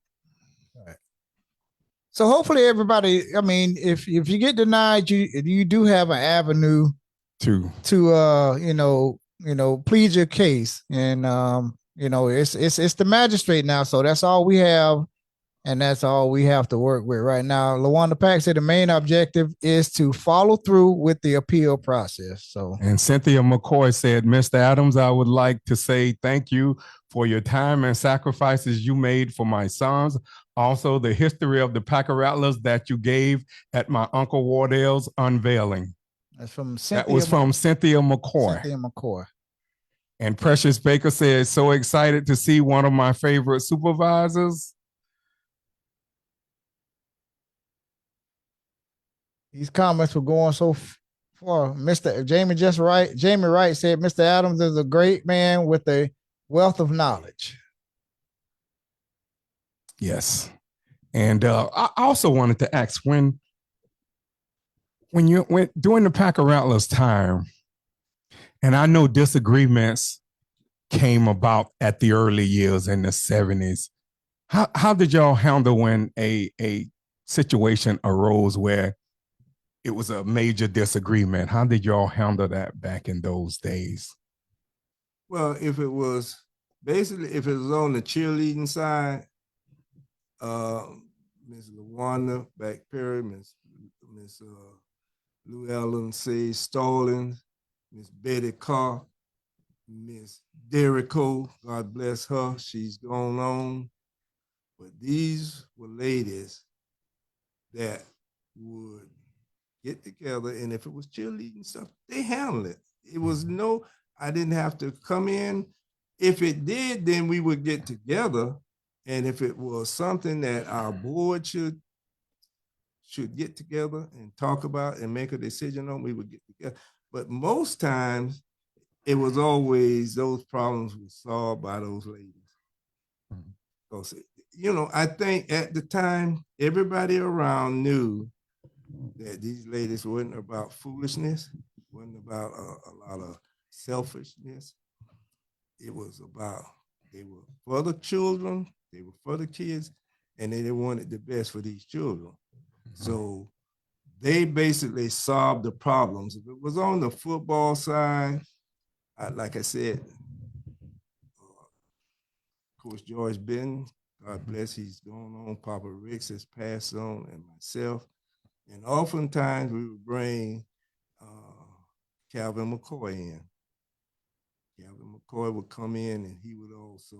hopefully everybody, if you get denied, you do have an avenue to plead your case. And it's the magistrate now. So that's all we have. And that's all we have to work with right now. LaWanda Pack said the main objective is to follow through with the appeal process. So, and Cynthia McCoy said, Mr. Adams, I would like to say thank you for your time and sacrifices you made for my sons. Also, the history of the Packer Rattlers that you gave at my Uncle Wardell's unveiling. That's from Cynthia. That was from Cynthia McCoy. Cynthia McCoy. And Precious Baker said, so excited to see one of my favorite supervisors. These comments were going so far. Mr. Jamie Wright said, Mr. Adams is a great man with a wealth of knowledge. Yes. And I also wanted to ask, when you went during the Packer Rattlers time, and I know disagreements came about at the early years in the 70s, how did y'all handle when a situation arose where it was a major disagreement? How did y'all handle that back in those days? Well, if it was on the cheerleading side, Ms. LaWanda Back Perry, Ms. Lou Ellen C. Stallings, Ms. Betty Carr, Ms. Derico, God bless her, she's gone on. But these were ladies that would get together, and if it was cheerleading stuff, they handled it. It was I didn't have to come in. If it did, then we would get together. And if it was something that our board should get together and talk about and make a decision on, we would get together. But most times, it was always those problems were solved by those ladies. Because, I think at the time, everybody around knew that these ladies wasn't about foolishness, wasn't about a lot of selfishness. It was about, they were for the children, they were for the kids, and they wanted the best for these children. So they basically solved the problems. If it was on the football side, like I said, Coach George Benton, God bless, he's gone on. Papa Ricks has passed on, and myself. And oftentimes we would bring Calvin McCoy in. Calvin McCoy would come in, and he would also,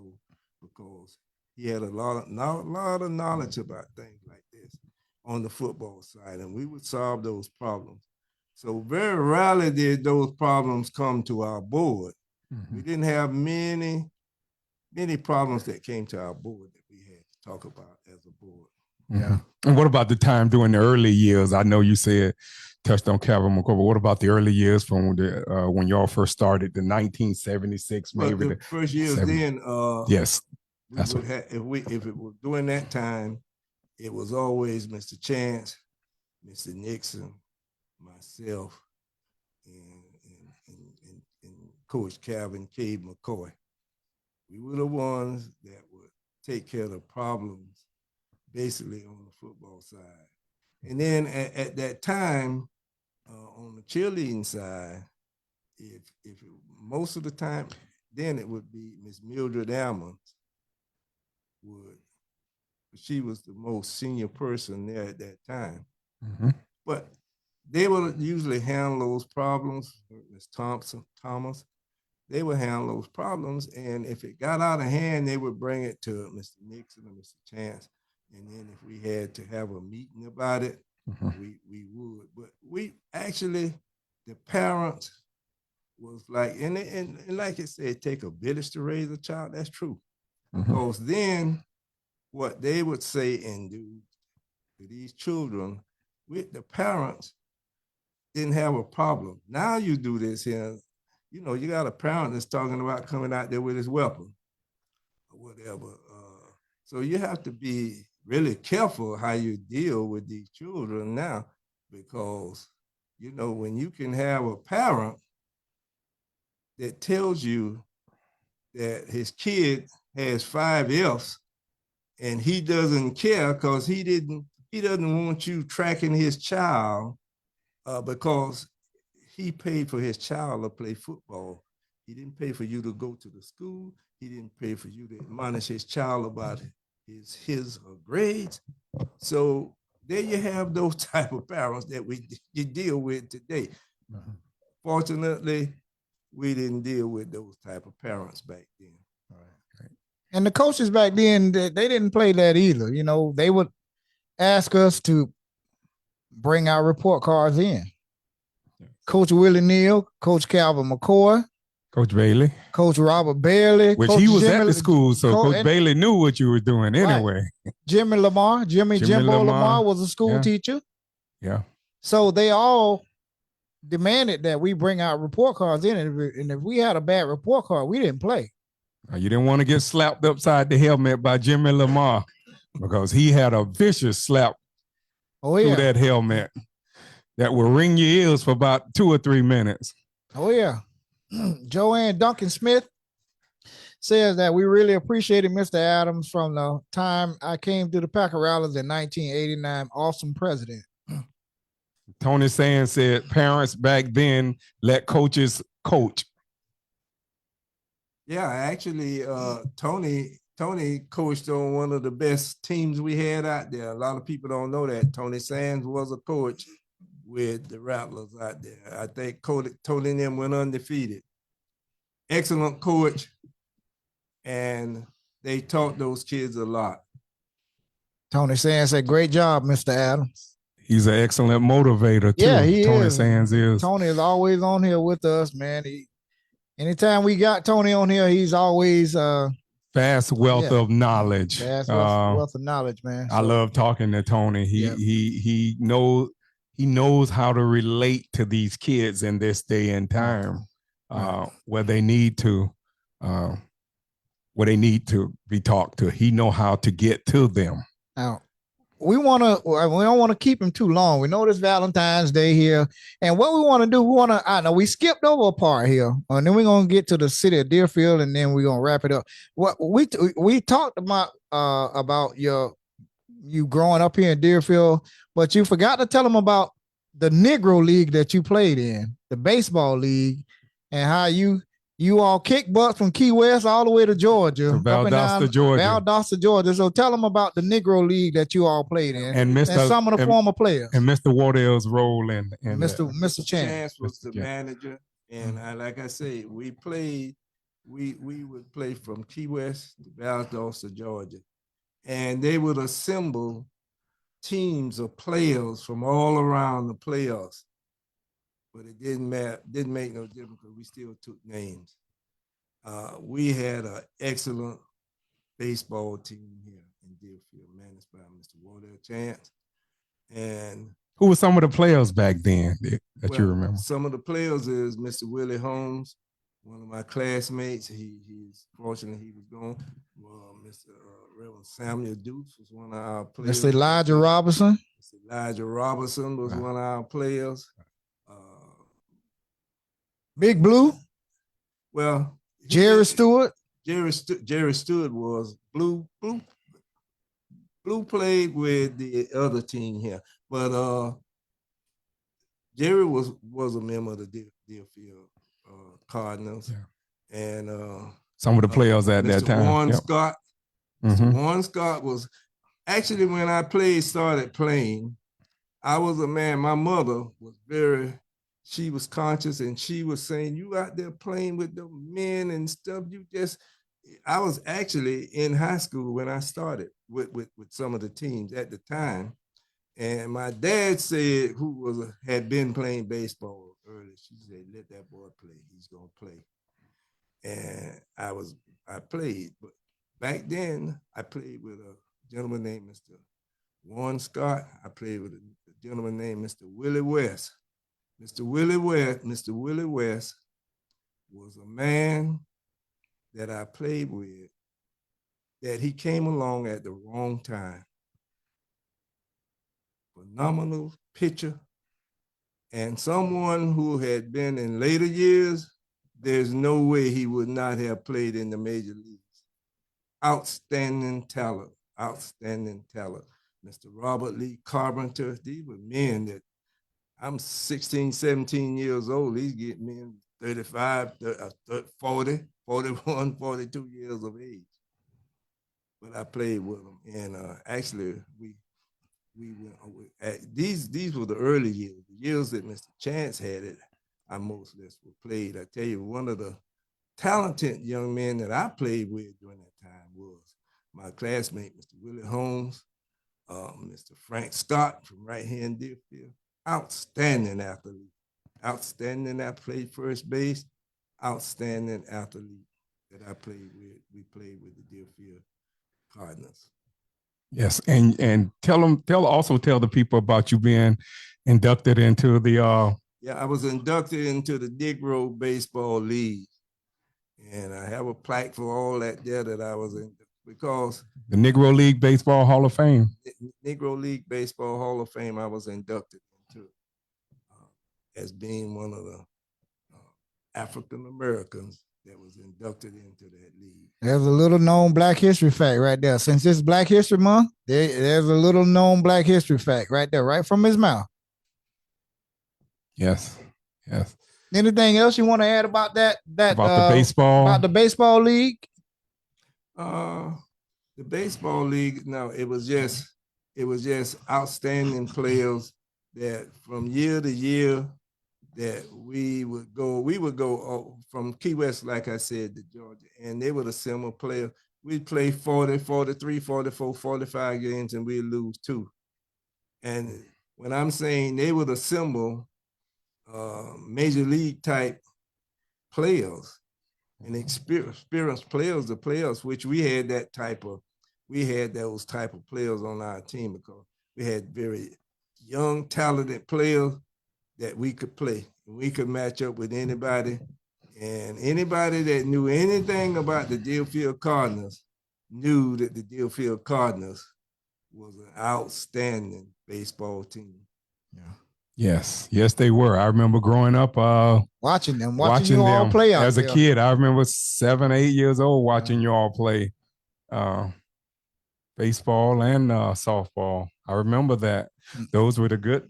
because he had a lot of knowledge about things like this on the football side, and we would solve those problems. So very rarely did those problems come to our board. We didn't have many problems that came to our board that we had to talk about as a board. Yeah. And what about the time during the early years? I know you said, touched on Calvin McCoy, but what about the early years from when y'all first started, the 1976, maybe the first years 70. then? Yes. If it was during that time, it was always Mr. Chance, Mr. Nixon, myself, and Coach Calvin K. McCoy. We were the ones that would take care of the problems basically on the football side. And then at that time, on the cheerleading side, most of the time, then it would be Miss Mildred Ammons. She was the most senior person there at that time. But they would usually handle those problems. Miss Thomas, they would handle those problems. And if it got out of hand, they would bring it to Mr. Nixon or Mr. Chance. And then if we had to have a meeting about it, we would. But we actually, the parents was like, and like I said, take a village to raise a child. That's true. Because then what they would say and do to these children, with the parents didn't have a problem. Now you do this here, you got a parent that's talking about coming out there with his weapon or whatever. So you have to be really careful how you deal with these children now, because, when you can have a parent that tells you that his kid has 5 Fs and he doesn't care because he doesn't want you tracking his child because he paid for his child to play football. He didn't pay for you to go to the school. He didn't pay for you to admonish his child about his grades. So there you have those type of parents that you deal with today. Fortunately, we didn't deal with those type of parents back then. And the coaches back then, they didn't play that either. They would ask us to bring our report cards in. Coach Willie Neal, Coach Calvin McCoy, Coach Bailey, Coach Robert Bailey, which Coach he was Jimmy, at the school, so Coach Bailey knew what you were doing anyway. Right. Jimmy Jimbo Lamar was a school teacher. Yeah. So they all demanded that we bring our report cards in, and if we had a bad report card, we didn't play. You didn't want to get slapped upside the helmet by Jimmy Lamar because he had a vicious slap through that helmet that will ring your ears for about 2 or 3 minutes. Oh, yeah. Joanne Duncan Smith says that we really appreciated Mr. Adams from the time I came to the Packer Rattlers in 1989. Awesome president. Tony Sands said parents back then let coaches coach. Yeah, actually, Tony coached on one of the best teams we had out there. A lot of people don't know that. Tony Sands was a coach with the Rattlers out there. I think Tony and them went undefeated. Excellent coach, and they taught those kids a lot. Tony Sands said, great job, Mr. Adams. He's an excellent motivator, too. Yeah, he Tony is. Sands is. Tony is always on here with us, man. Anytime we got Tony on here, he's always vast wealth of knowledge. Vast wealth of knowledge, man. I love talking to Tony. He knows how to relate to these kids in this day and time. where they need to be talked to. He know how to get to them. Now, we don't want to keep him too long. We know this Valentine's Day here. And what we want to do, I know we skipped over a part here. And then we're going to get to the city of Deerfield, and then we're going to wrap it up. What we talked about you growing up here in Deerfield, but you forgot to tell them about the Negro League that you played in, the baseball league, and how you all kick butt from Key West all the way to Georgia, Valdosta, Georgia. Valdosta, Georgia. So tell them about the Negro League that you all played in, and some of the former players. And Mr. Wardell's role in Mr. Chance was the manager, and like I say, we would play from Key West to Valdosta, Georgia, and they would assemble teams of players from all around the playoffs. But it didn't make no difference because we still took names. We had an excellent baseball team here in Deerfield, managed by Mr. Wardell Chance. And who were some of the players back then that you remember? Some of the players is Mr. Willie Holmes, one of my classmates. He's fortunate he was gone. Mr. Reverend Samuel Dukes was one of our players. Mr. Elijah Robinson. Mr. Elijah Robinson was one of our players. Big Blue. Well, Jerry Stewart. Jerry Stewart was Blue played with the other team here, but Jerry was a member of the Deerfield Cardinals, and some of the players at that time. Warren Scott. Warren Scott was actually, when I started playing, I was a man. My mother was she was conscious, and she was saying, "You out there playing with the men and stuff. I was actually in high school when I started with some of the teams at the time. And my dad said, who had been playing baseball early, she said, let that boy play. He's going to play. And I played. But back then, I played with a gentleman named Mr. Warren Scott. I played with a gentleman named Mr. Willie West. Mr. Willie West was a man that I played with, that he came along at the wrong time. Phenomenal pitcher, and someone who had been in later years, there's no way he would not have played in the major leagues. Outstanding talent. Mr. Robert Lee Carpenter, these were men that I'm 16, 17 years old. These get men 35, 40, 41, 42 years of age. But I played with them. And actually, we went, these were the early years, the years that Mr. Chance had it, I most or less played. I tell you, one of the talented young men that I played with during that time was my classmate, Mr. Willie Holmes, Mr. Frank Scott from right here in Deerfield. Outstanding athlete. Outstanding. I played first base. Outstanding athlete that I played with. We played with the Deerfield Cardinals. Yes, and tell the people about you being inducted into the. I was inducted into the Negro Baseball League, and I have a plaque for all that there that I was in, because the Negro League Baseball Hall of Fame. Negro League Baseball Hall of Fame, I was inducted into as being one of the African Americans that was inducted into that league. There's a little known Black History fact right there. Since it's Black History Month, there's a little known Black History fact right there, right from his mouth. Yes. Anything else you want to add about that? About the baseball? About the baseball league? The baseball league, no, it was just outstanding players that from year to year that we would go from Key West, like I said, to Georgia, and they would assemble players. We'd play 40, 43, 44, 45 games, and we'd lose 2. And when I'm saying they would assemble major league type players and experienced players, the players which we had those type of players on our team, because we had very young, talented players that we could play. We could match up with anybody And anybody that knew anything about the Deerfield Cardinals knew that the Deerfield Cardinals was an outstanding baseball team. Yes, they were. I remember growing up, Watching them, watching you all them play out as a there. kid. I remember 7, 8 years old watching you all play baseball and softball. I remember that. Those were the good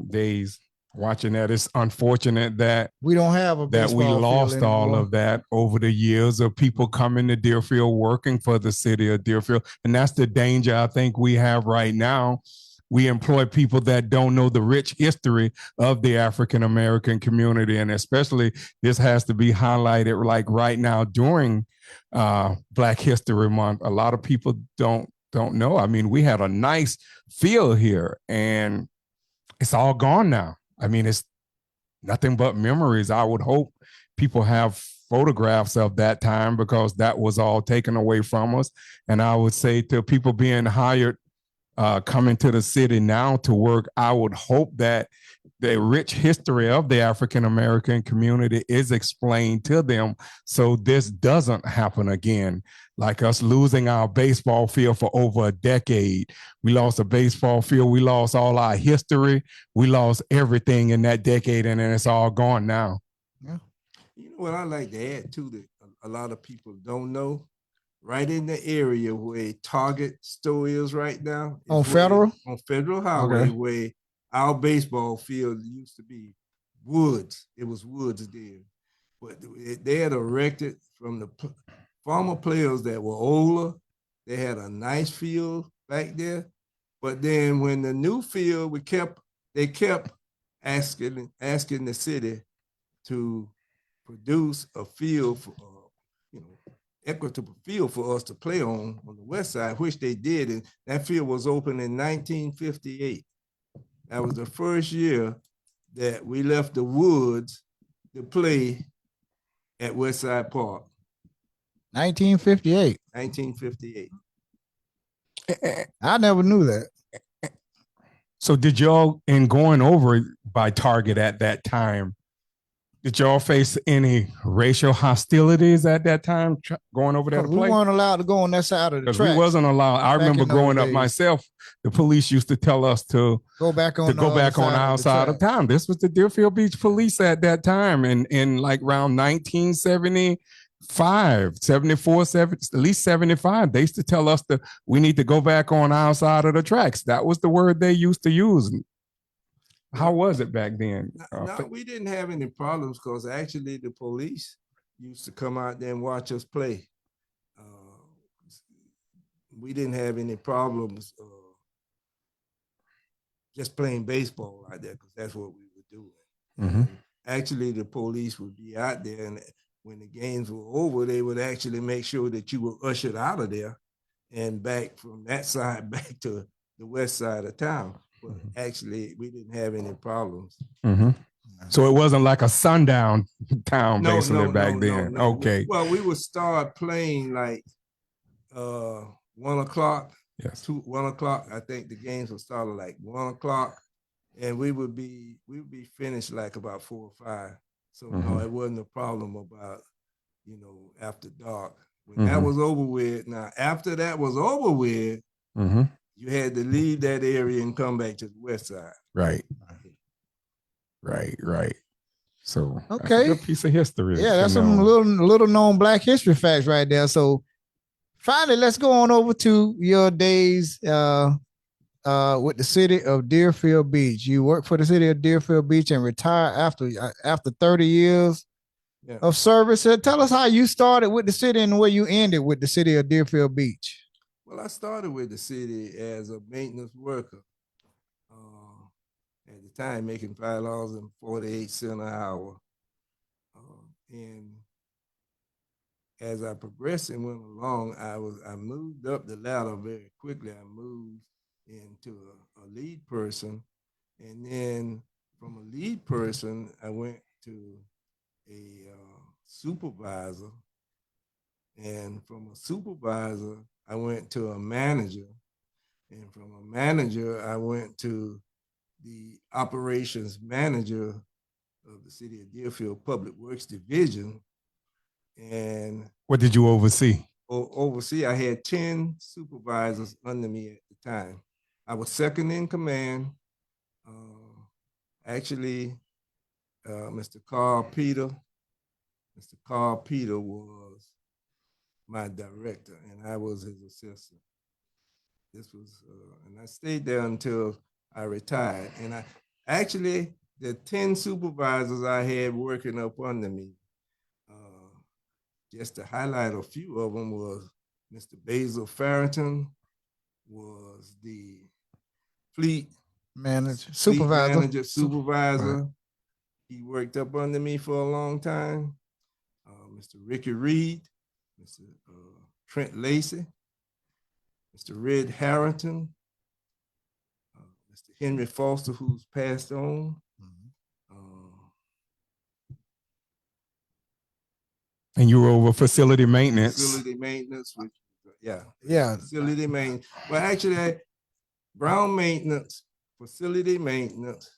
days. Watching that, it's unfortunate that We don't have a that we baseball field lost all anymore. of that over the years of people coming to Deerfield, working for the city of Deerfield. And that's the danger I think we have right now. We employ people that don't know the rich history of the African American community. And especially this has to be highlighted like right now during Black History Month. A lot of people don't know. I mean, we had a nice field here and it's all gone now. I mean, it's nothing but memories. I would hope people have photographs of that time because that was all taken away from us. And I would say to people being hired, coming to the city now to work, I would hope that the rich history of the African American community is explained to them so this doesn't happen again. Like us losing our baseball field for over a decade. We lost a baseball field. We lost all our history. We lost everything in that decade, and then it's all gone now. Yeah. You know what I like to add too that a lot of people don't know? Right in the area where Target store is right now. On Federal? On Federal Highway, where our baseball field used to be woods. It was woods there. But they had erected from the former players that were older. They had a nice field back there. But then when the new field, they kept asking the city to produce a field for, equitable field for us to play on the west side, which they did. And that field was open in 1958. That was the first year that we left the woods to play at Westside Park. 1958. 1958. I never knew that. So did y'all, in going over by Target at that time, did y'all face any racial hostilities at that time going over there to play? We weren't allowed to go on that side of the track. We wasn't allowed. I remember growing up myself, the police used to tell us to go back on our side of town. This was the Deerfield Beach Police at that time. And in like around 1975, 74, 70, at least 75, they used to tell us that we need to go back on our side of the tracks. That was the word they used to use. How was it back then? No, we didn't have any problems because actually the police used to come out there and watch us play. We didn't have any problems just playing baseball out there because that's what we were doing. Mm-hmm. Actually, the police would be out there, and when the games were over, they would actually make sure that you were ushered out of there and back from that side back to the west side of town. But actually, we didn't have any problems. Mm-hmm. So it wasn't like a sundown town basically back then. No. Okay. Well, we would start playing like 1 o'clock. Yes. 1 o'clock. I think the games would start at like 1 o'clock, and we would be finished like about 4 or 5. So no, it wasn't a problem about after dark. When that was over with. Now after that was over with. You had to leave that area and come back to the west side. Right. So okay, that's a good piece of history. Yeah, that's some little known Black history facts right there. So finally, let's go on over to your days with the city of Deerfield Beach. You worked for the city of Deerfield Beach and retired after 30 years of service. So tell us how you started with the city and where you ended with the city of Deerfield Beach. Well, I started with the city as a maintenance worker. At the time, making $5.48 an hour. And as I progressed and went along, I moved up the ladder very quickly. I moved into a lead person. And then from a lead person, I went to a supervisor. And from a supervisor, I went to a manager. And from a manager, I went to the operations manager of the city of Deerfield Public Works Division. And What did you oversee? oversee, I had 10 supervisors under me at the time. I was second in command. Actually, Mr. Carl Peter was my director, and I was his assistant. This was, and I stayed there until I retired. And I actually, the 10 supervisors I had working up under me, just to highlight a few of them, was Mr. Basil Farrington, was the fleet supervisor. Right. He worked up under me for a long time. Mr. Ricky Reed, Mr. Trent Lacey, Mr. Red Harrington, Mr. Henry Foster, who's passed on. And you were over facility maintenance. Facility maintenance, which, yeah. Facility maintenance. Well, actually, ground maintenance, facility maintenance,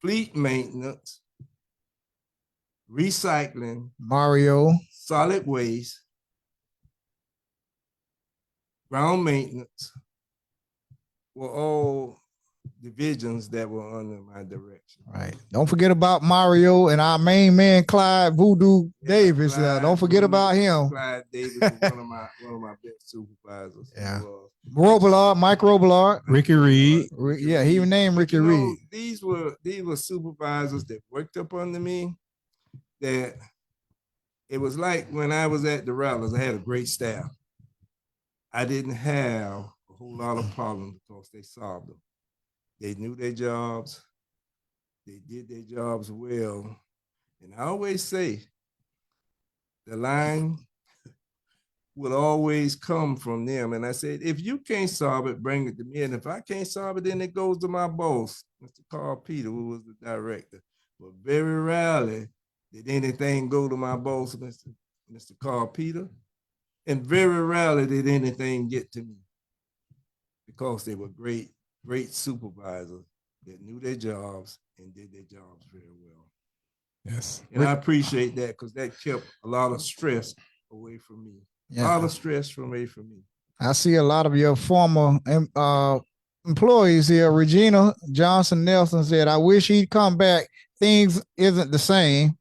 fleet maintenance, recycling, solid waste, ground maintenance were all divisions that were under my direction. Right. Don't forget about Mario and our main man, Clyde Voodoo Davis. Don't forget about him. Clyde Davis was one of my best supervisors. Yeah. Mike Robillard. Ricky Reed. Yeah, he even named Ricky Reed. These were supervisors that worked up under me. That it was like when I was at the Rattlers, I had a great staff. I didn't have a whole lot of problems because they solved them. They knew their jobs. They did their jobs well. And I always say, the line will always come from them. And I said, if you can't solve it, bring it to me. And if I can't solve it, then it goes to my boss, Mr. Carl Peter, who was the director. But very rarely did anything go to my boss, Mr. Carl Peter. And very rarely did anything get to me because they were great supervisors that knew their jobs and did their jobs very well. Yes. And I appreciate that because that kept a lot of stress away from me. Yeah. A lot of stress away from me. I see a lot of your former employees here. Regina Johnson Nelson said, I wish he'd come back. Things isn't the same.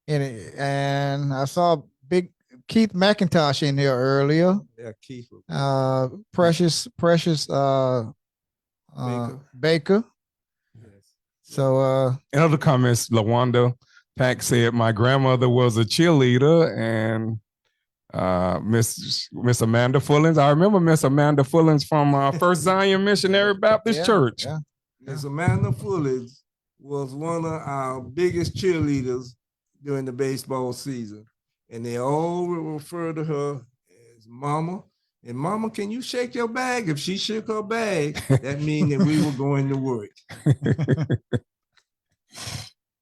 And I saw big Keith McIntosh in here earlier. Yeah, Keith. Precious Baker. Yes. So in other comments, LaWanda Pack said my grandmother was a cheerleader, and Miss Amanda Fullins. I remember Miss Amanda Fullins from First Zion Missionary Baptist Church. Yeah. Miss Amanda Fullins was one of our biggest cheerleaders during the baseball season, and they all refer to her as Mama. And Mama, can you shake your bag? If she shook her bag, that means that we were going to work.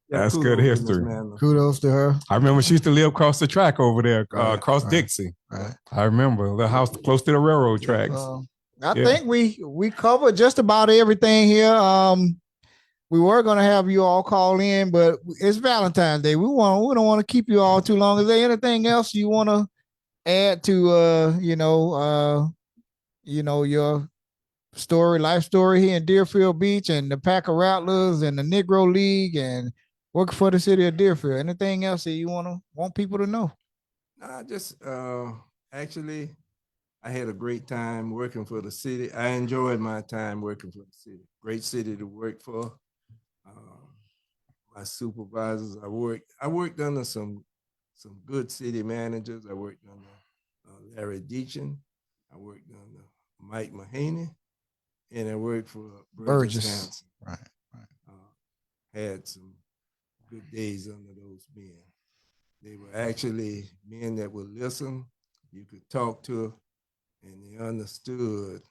That's good history. Kudos to her. I remember she used to live across the track over there, across Dixie. Right. I remember the house close to the railroad tracks. I think we covered just about everything here. We were going to have you all call in, but it's Valentine's Day. We don't want to keep you all too long. Is there anything else you want to add to your life story here in Deerfield Beach and the Packer Rattlers and the Negro League and working for the city of Deerfield? Anything else that you want people to know? No, just actually, I had a great time working for the city. I enjoyed my time working for the city. Great city to work for. My supervisors, I worked under some good city managers. I worked under Larry Deachin. I worked under Mike Mahaney, and I worked for Burgess Hanson. Right. Had some good days under those men. They were actually men that would listen, you could talk to, and they understood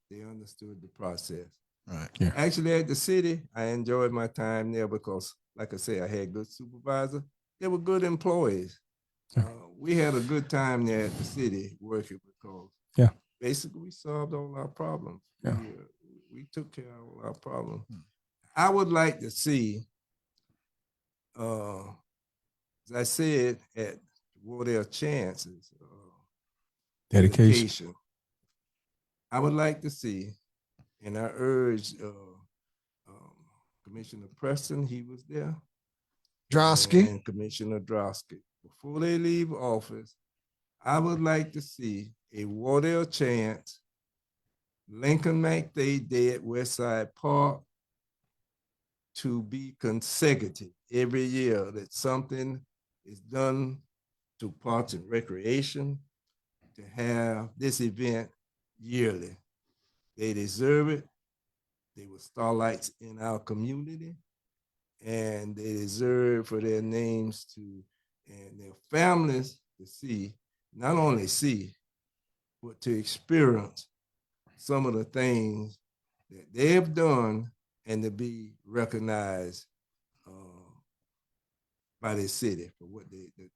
the process. Right. Yeah. Actually, at the city, I enjoyed my time there because, like I say, I had good supervisors. They were good employees. We had a good time there at the city working because basically we solved all our problems. Yeah. We took care of all our problems. I would like to see as I said, at Wardell Chance's Dedication. I would like to see, and I urge Commissioner Preston, he was there, Drosky. and Commissioner Drosky. Before they leave office, I would like to see a Wardell Chance, Lincoln McDay Day at Westside Park to be consecutive every year, that something is done to Parks and Recreation to have this event yearly. They deserve it. They were starlights in our community, and they deserve for their names to, and their families to see, not only see, but to experience some of the things that they have done and to be recognized by the city for what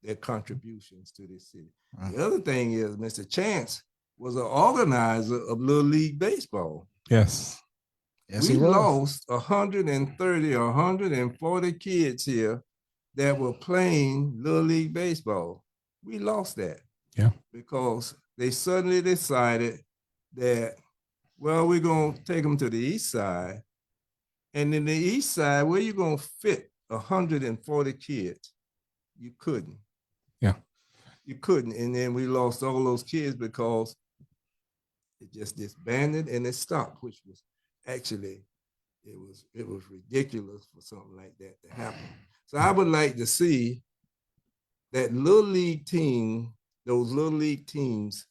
their contributions to this city. The other thing is Mr. Chance was an organizer of Little League Baseball. Yes. Yes, We he was. lost 130 or 140 kids here that were playing Little League Baseball. We lost that. Yeah. Because they suddenly decided that, well, we're going to take them to the east side. And in the east side, where you going to fit 140 kids? You couldn't. Yeah. You couldn't. And then we lost all those kids because it just disbanded and it stopped, which was actually, it was ridiculous for something like that to happen. So I would like to see that Little League team, those Little League teams,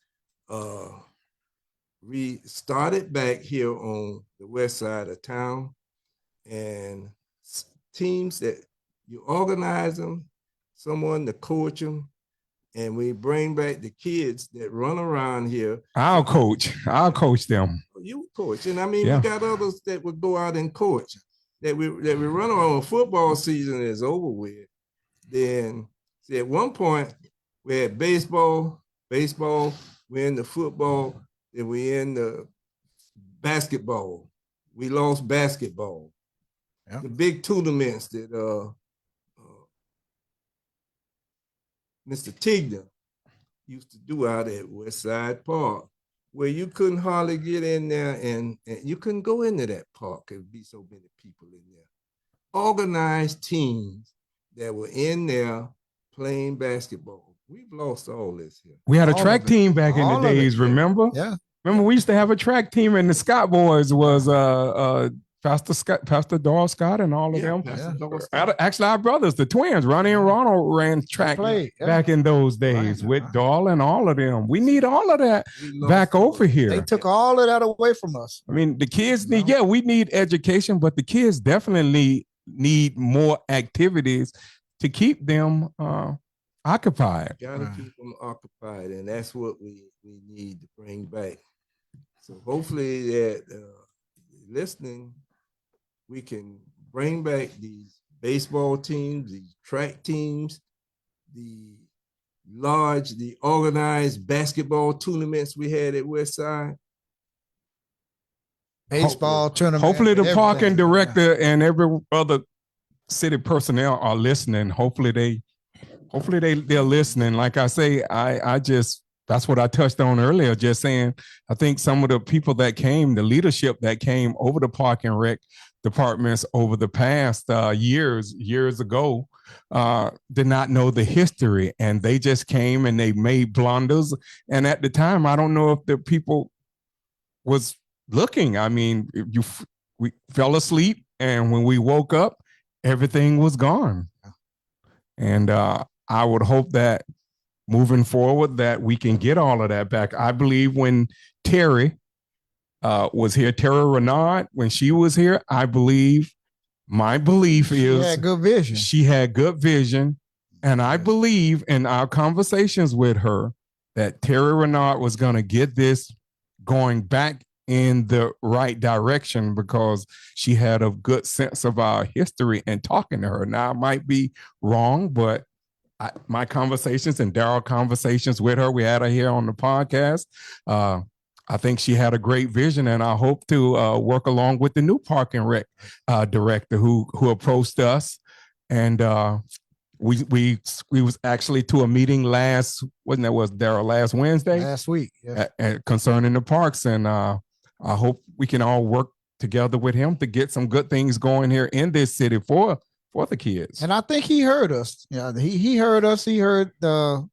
restarted back here on the west side of town, and teams that you organize them, someone to coach them, and we bring back the kids that run around here. I'll coach them. You coach, and I mean, Yeah. we got others that would go out and coach. That we run around. Football season is over with. Then see, at one point we had baseball, we're in the football, then we in the basketball. We lost basketball. Yeah. The big tournaments that Mr. Tigner used to do out at Westside Park, where you couldn't hardly get in there, and you couldn't go into that park. There'd be so many people in there. Organized teams that were in there playing basketball. We've lost all this here. We had a All track of it. team back in All the of it. days, remember? Yeah. Remember, we used to have a track team, and the Scott boys was Pastor Doyle Scott and all of them. Pastor Doyle Scott. Actually, our brothers, the twins, Ronnie and Ronald, ran track played, yeah. back in those days Right. with Doyle and all of them. We need all of that We lost back all over of it. here. They took all of that away from us. I mean, the kids need, yeah, we need education, but the kids definitely need more activities to keep them occupied. Gotta keep them occupied, and that's what we need to bring back. So hopefully that listening, we can bring back these baseball teams, these track teams, the organized basketball tournaments we had at Westside. Baseball tournament. Hopefully the everything. parking director and every other city personnel are listening. Hopefully they're listening. Like I say, I just, that's what I touched on earlier, just saying, I think some of the people that came, the leadership that came over the park and rec departments over the past years ago, did not know the history, and they just came and they made blunders. And at the time, I don't know if the people was looking. I mean, we fell asleep, and when we woke up, everything was gone. And I would hope that moving forward that we can get all of that back. I believe when Terry was here, Terry Renard, when she was here, I believe, my belief is She had good vision. she had good vision. And I believe in our conversations with her that Terry Renard was going to get this going back in the right direction, because she had a good sense of our history and talking to her. Now, I might be wrong, but my conversations and Darryl conversations with her, we had her here on the podcast. I think she had a great vision, and I hope to work along with the new park and rec director who approached us. And we was actually to a meeting last Wednesday last week, yes. concerning the parks, and I hope we can all work together with him to get some good things going here in this city for the kids. And I think he heard us. Yeah, he heard us. He heard the,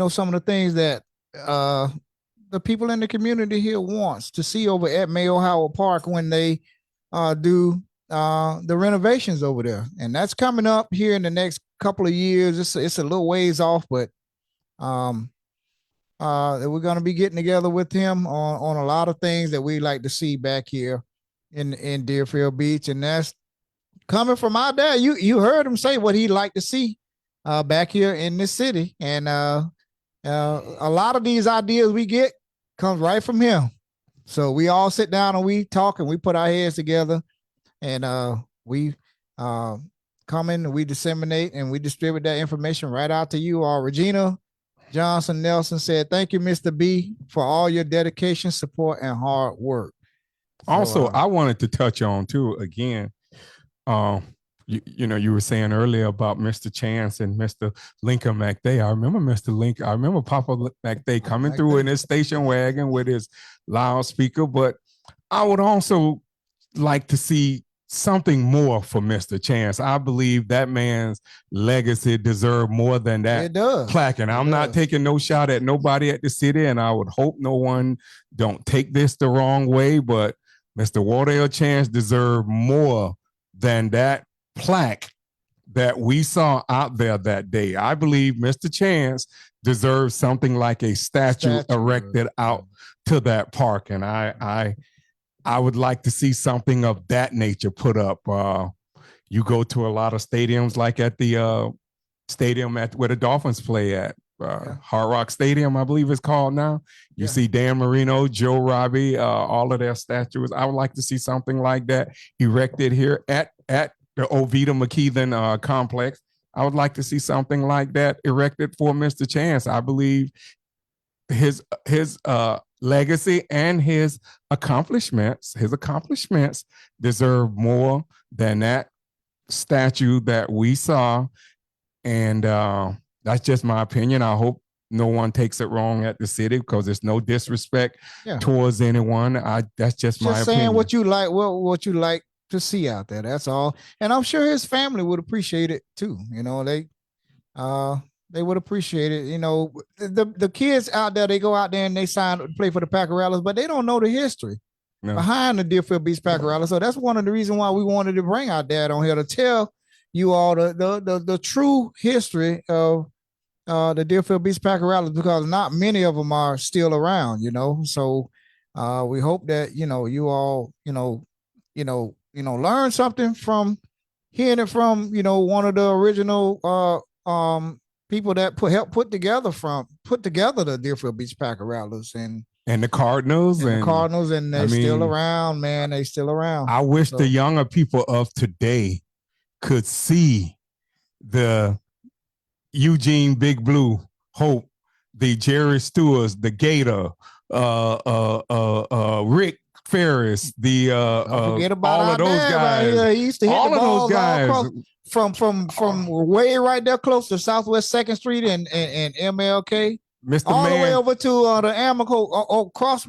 some of the things that the people in the community here wants to see over at Mayo Howard Park when they do the renovations over there, and that's coming up here in the next couple of years. It's a little ways off, but we're going to be getting together with him on a lot of things that we like to see back here in Deerfield Beach, and that's coming from our dad. You heard him say what he'd like to see back here in this city, and a lot of these ideas we get comes right from him. So we all sit down and we talk and we put our heads together, and we come in and we disseminate and we distribute that information right out to you all. Regina Johnson Nelson said, "Thank you, Mr. B, for all your dedication, support, and hard work." Also, I wanted to touch on too, again, you were saying earlier about Mr. Chance and Mr. Lincoln McDay. I remember Papa McDay coming through in his station wagon with his loudspeaker, but I would also like to see something more for Mr. Chance. I believe that man's legacy deserves more than that plaque. And I'm not taking no shot at nobody at the city, and I would hope no one don't take this the wrong way, but Mr. Wardell Chance deserved more than that plaque that we saw out there that day. I believe Mr. Chance deserves something like a statue erected out to that park, and I would like to see something of that nature put up. You go to a lot of stadiums, like at the stadium where the Dolphins play at, Hard Rock Stadium, I believe it's called now. You see Dan Marino, Joe Robbie, all of their statues. I would like to see something like that erected here at the Ovita McKeithen complex. I would like to see something like that erected for Mr. Chance. I believe his legacy and his accomplishments deserve more than that statue that we saw. And that's just my opinion. I hope no one takes it wrong at the city, because there's no disrespect towards anyone. That's just my opinion. Saying what you like, what you like to see out there. That's all. And I'm sure his family would appreciate it too. They would appreciate it. The kids out there, they go out there and they play for the Packer Rattlers, but they don't know the history behind the Deerfield Beach Packer Rattlers. So that's one of the reasons why we wanted to bring our dad on here to tell you all the true history of the Deerfield Beach Packer Rattlers, because not many of them are still around. So we hope that you all learn something from hearing it from one of the original people that helped put together the Deerfield Beach Packer Rattlers and the Cardinals and they're still around, man. They still around. I wish the younger people of today could see the Eugene Big Blue Hope, the Jerry Stewarts, the Gator, Rick Ferris, forget about all of those guys. Right, he used to hit all the of those guys from way right there close to Southwest 2nd Street and MLK. Mr. All Man, the way over to the Amoco, across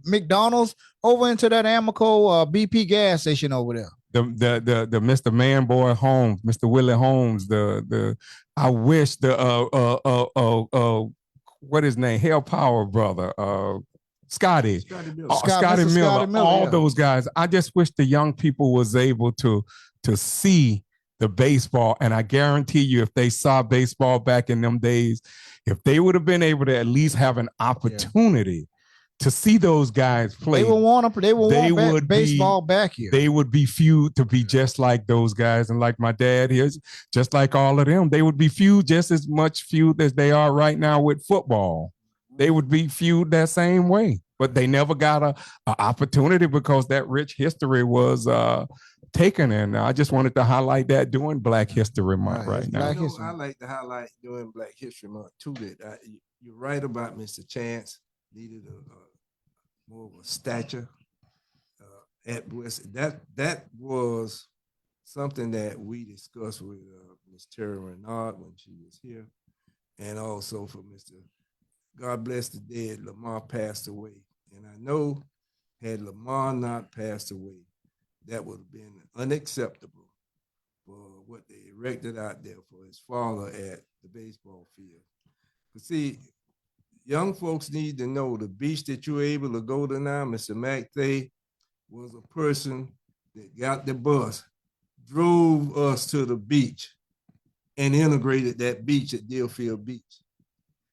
McDonald's, over into that Amoco BP gas station over there. The Mr. Man Boy Holmes, Mr. Willie Holmes, I wish what his name, Hell Power brother, Scotty Miller, all those guys. I just wish the young people was able to see the baseball, and I guarantee you, if they saw baseball back in them days, if they would have been able to at least have an opportunity to see those guys play, they would want baseball back here. They would be few to be just like those guys, and like my dad is, just like all of them. They would be feud just as much feud as they are right now with football. They would be feud that same way, but they never got a opportunity because that rich history was taken. And I just wanted to highlight that during Black History Month right now. I like to highlight during Black History Month too that you're right about Mr. Chance needed more of a stature at West. That was something that we discussed with Ms. Terry Renard when she was here, and also for Mr. God bless the dead, Lamar passed away. And I know had Lamar not passed away, that would have been unacceptable for what they erected out there for his father at the baseball field. But see, young folks need to know the beach that you're able to go to now, Mr. McThay was a person that got the bus, drove us to the beach, and integrated that beach at Deerfield Beach.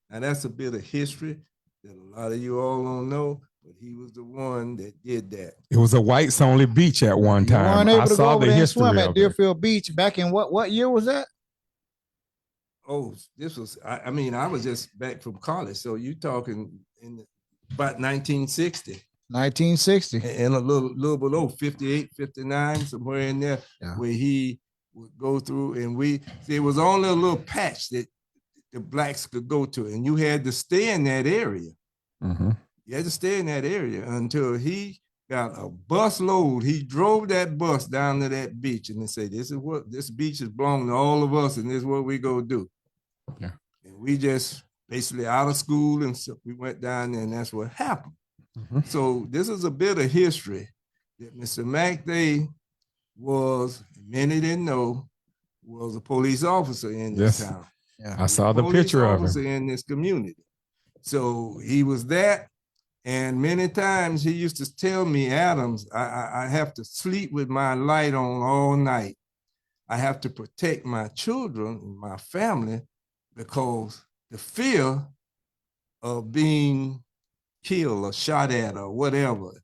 Now that's a bit of history that a lot of you all don't know, but he was the one that did that. It was a whites only beach at one You time. weren't able I to go saw over the there and swim history at of it. Deerfield Beach back in what year was that? Oh, this was, I mean, I was just back from college. So you talking about 1960. 1960. And a little below 58, 59, somewhere in there, Yeah. where he would go through, and it was only a little patch that the blacks could go to, and you had to stay in that area. Mm-hmm. You had to stay in that area until he got a bus load. He drove that bus down to that beach, and they say, this beach is belonging to all of us, and this is what we go do. Yeah. And we just basically out of school, and so we went down there, and that's what happened. Mm-hmm. So this is a bit of history that Mr. McThay was, many didn't know, was a police officer in this town. Yeah. I saw the picture of him in this community. So he was that, and many times he used to tell me, Adams, I have to sleep with my light on all night. I have to protect my children and my family because the fear of being killed or shot at or whatever,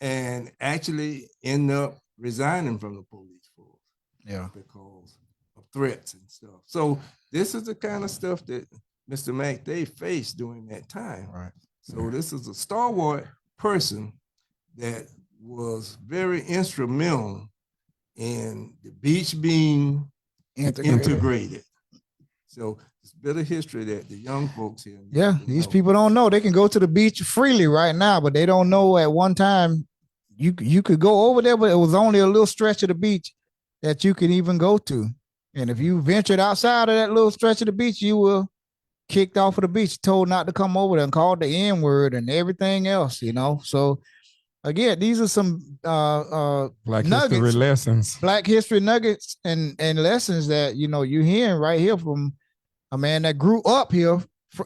and actually end up resigning from the police force. Yeah, because of threats and stuff. So this is the kind of stuff that Mr. McThay faced during that time. Right. So this is a stalwart person that was very instrumental in the beach being integrated. So it's a bit of history that the young folks here. Yeah, these people don't know. They can go to the beach freely right now, but they don't know at one time you could go over there, but it was only a little stretch of the beach that you can even go to. And if you ventured outside of that little stretch of the beach, you were kicked off of the beach, told not to come over there, and called the N-word and everything else, So again, these are some Black nuggets, history lessons, Black history nuggets and lessons that you're hearing right here from a man that grew up here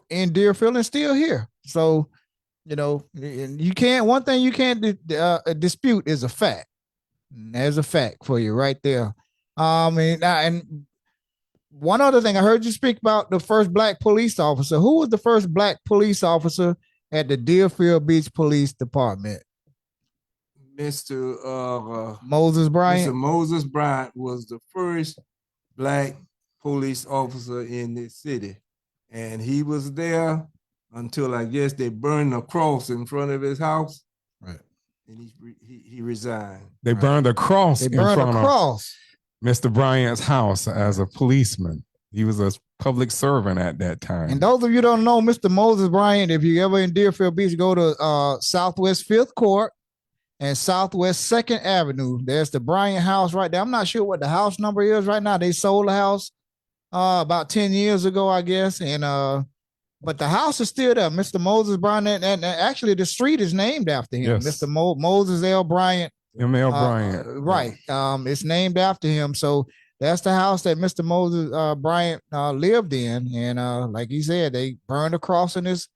in Deerfield and still here. So one thing you can't dispute is a fact. There's a fact for you right there. And one other thing, I heard you speak about the first Black police officer. Who was the first Black police officer at the Deerfield Beach Police Department? Mr. Moses Bryant. Mr. Moses Bryant was the first Black police officer in this city. And he was there until I guess they burned a cross in front of his house. Right. And he resigned. They burned a cross in front of Mr. Bryant's house as a policeman. He was a public servant at that time. And those of you who don't know, Mr. Moses Bryant, if you ever in Deerfield Beach, go to Southwest 5th Court and Southwest 2nd Avenue. There's the Bryant house right there. I'm not sure what the house number is right now. They sold the house about 10 years ago, I guess. And but the house is still there. Mr. Moses Bryant, and actually the street is named after him. Yes. Mr. Moses L. Bryant. M.L. Bryant. Right. It's named after him. So that's the house that Mr. Moses Bryant lived in. And like he said, they burned a cross in his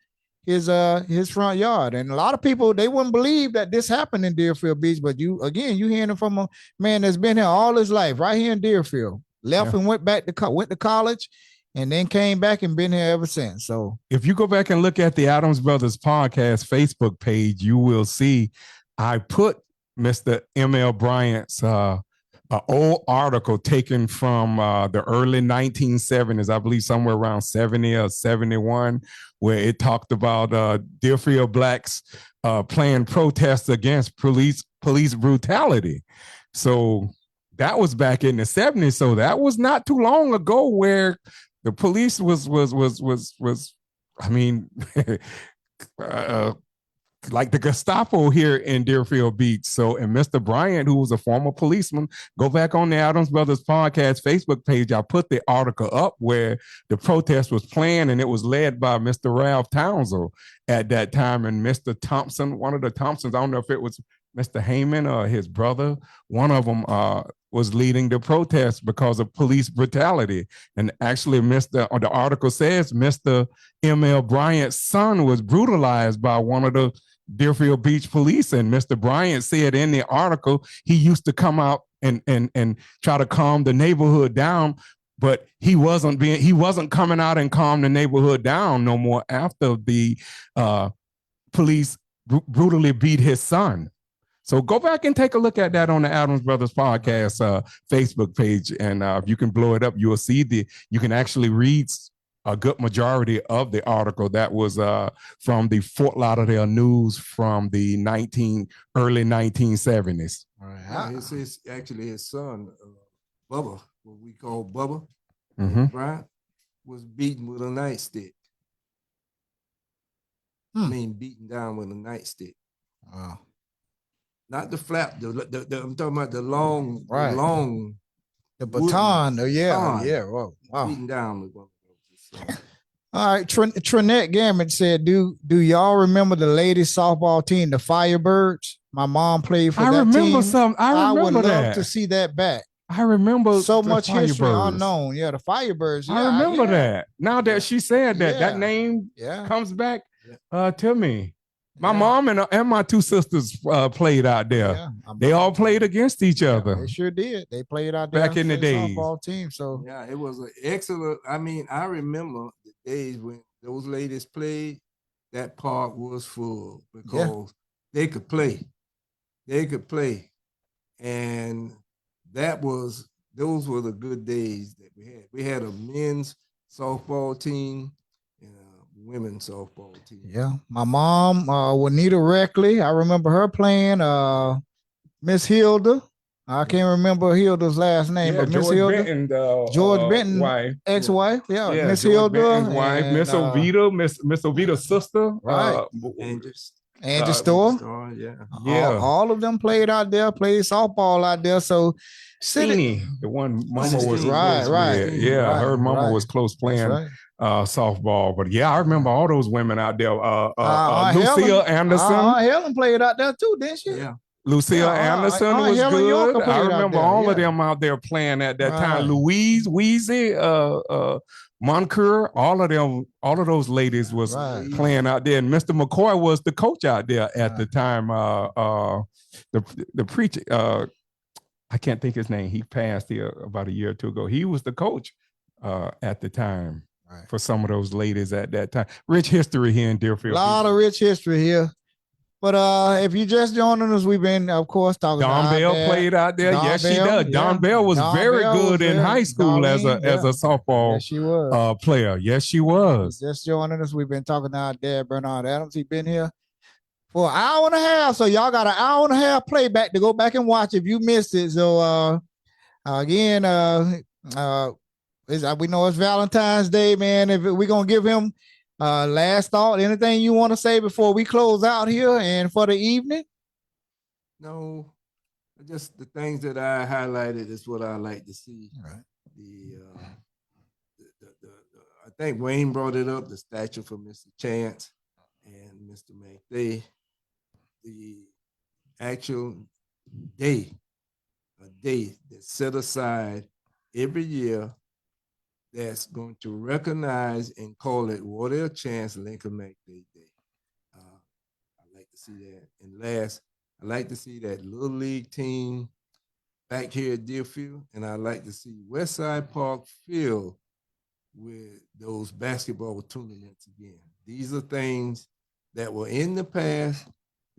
front yard. And a lot of people, they wouldn't believe that this happened in Deerfield Beach. But you hearing it from a man that's been here all his life, right here in Deerfield. Left and went to college, and then came back and been here ever since. So if you go back and look at the Adams Brothers Podcast Facebook page, you will see I put Mr. M.L. Bryant's old article taken from the early 1970s, I believe somewhere around 70 or 71, where it talked about Deerfield Blacks planned protests against police brutality. So that was back in the 70s. So that was not too long ago where the police was I mean, like the Gestapo here in Deerfield Beach. So, and Mr. Bryant, who was a former policeman, go back on the Adams Brothers Podcast Facebook page. I put the article up where the protest was planned, and it was led by Mr. Ralph Townsend at that time. And Mr. Thompson, one of the Thompsons, I don't know if it was Mr. Heyman or his brother, one of them was leading the protest because of police brutality. And actually, the article says Mr. M.L. Bryant's son was brutalized by one of the Deerfield Beach police. And Mr. Bryant said in the article, he used to come out and try to calm the neighborhood down, but he wasn't coming out and calm the neighborhood down no more after the police brutally beat his son. So go back and take a look at that on the Adams Brothers Podcast Facebook page. And if you can blow it up, you will see you can actually read a good majority of the article that was from the Fort Lauderdale News from the early 1970s. All right. Yeah, it's actually his son, Bubba, what we call Bubba, Bryant, was beaten with a nightstick. I mean, beaten down with a nightstick. Wow. Not the flap, I'm talking about the long, the baton. baton. Wow. Beaten down with one of those. All right, Trinette Gammon said, "Do y'all remember the ladies softball team, the Firebirds? My mom played for that team. I would love to see that back. I remember so much history unknown. Yeah, the Firebirds. Yeah, I remember that. Now that she said that, that name comes back to me. My mom and my two sisters played out there. Yeah, they all played against each other. They sure did. They played out there back in the days. Softball team. So yeah, it was an excellent. I mean, I remember the days when those ladies played. That park was full because they could play. They could play, and those were the good days that we had. We had a men's softball team and a women's softball team. Yeah, my mom, Juanita Reckley, I remember her playing. Miss Hilda, I can't remember Hilda's last name, but Miss Hilda, George Benton, wife, ex-wife, Miss Hilda, wife, Miss Ovita, Miss Ovita's sister, right, Angie Store, all of them played out there, played softball out there. So, the one Mama was right. Yeah, her Mama was close playing softball. But yeah, I remember all those women out there. Lucille Anderson, Helen played out there too, didn't she? Yeah. Lucille Anderson was good. I remember all of them out there playing at that time. Louise, Wheezy, Moncur, all of those ladies was playing out there. And Mr. McCoy was the coach out there at the time. The preacher, I can't think his name. He passed here about a year or two ago. He was the coach at the time for some of those ladies at that time. Rich history here in Deerfield. A lot of rich history here. But if you just joining us, we've been, of course, talking about Dawn Bell played out there. Yes, she does. Dawn Bell was very good in high school as a softball player. Yes, she was. Just joining us, we've been talking to our dad, Bernard Adams. He's been here for an hour and a half. So y'all got an hour and a half playback to go back and watch if you missed it. So again, we know it's Valentine's Day, man. If we're gonna give him last thought, anything you want to say before we close out here and for the evening? No, just the things that I highlighted is what I like to see. Right. I think Wayne brought it up, the statue for Mr. Chance and Mr. McDay. The actual day, a day that's set aside every year that's going to recognize and call it Wardell Chance Lincoln McDay Day. I like to see that. And last, I like to see that little league team back here at Deerfield, and I like to see Westside Park filled with those basketball tournaments again. These are things that were in the past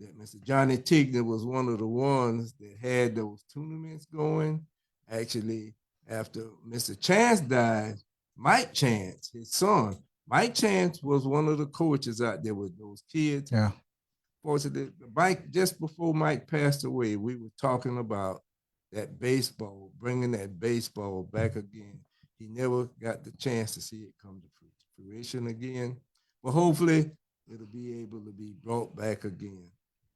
that Mr. Johnny Tigner was one of the ones that had those tournaments going. Actually, after Mr. Chance died, Mike Chance, his son, Mike Chance was one of the coaches out there with those kids. Yeah. Fortunately, Mike, just before Mike passed away, we were talking about that baseball, bringing that baseball back again. He never got the chance to see it come to fruition again. But hopefully it'll be able to be brought back again.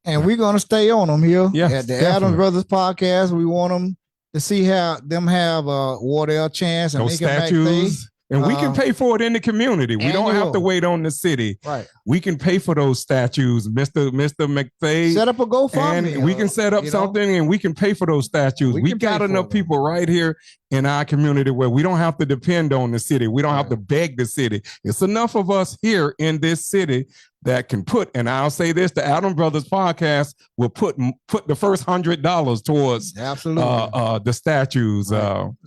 And we're gonna stay on them here Yeah, at the definitely. Adams Brothers podcast. We want them to see how them have Wardell Chance and Those Lincoln statues. And we can pay for it in the community. We don't have to wait on the city. Right. We can pay for those statues, Mr. McFay. Set up a GoFundMe. And we can set up something and we can pay for those statues. We got enough people right here in our community where we don't have to depend on the city. We don't have to beg the city. It's enough of us here in this city that can put, and I'll say this, the Adams Brothers podcast will put the first $100 towards absolutely the statues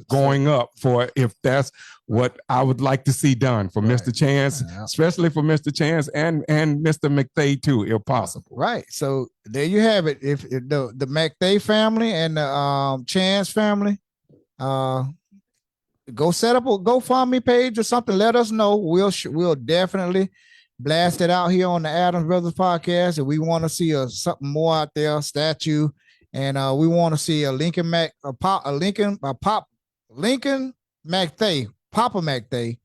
going up for, if that's what I would like to see done for Mr. Chance, especially for Mr. Chance and Mr. McFay too, if possible. Right. So there you have it. If the McFay family and the Chance family, go set up a GoFundMe page or something. Let us know. We'll definitely blast it out here on the Adams Brothers podcast. And we want to see something more out there, statue, and we want to see a Lincoln McFay, Papa McFay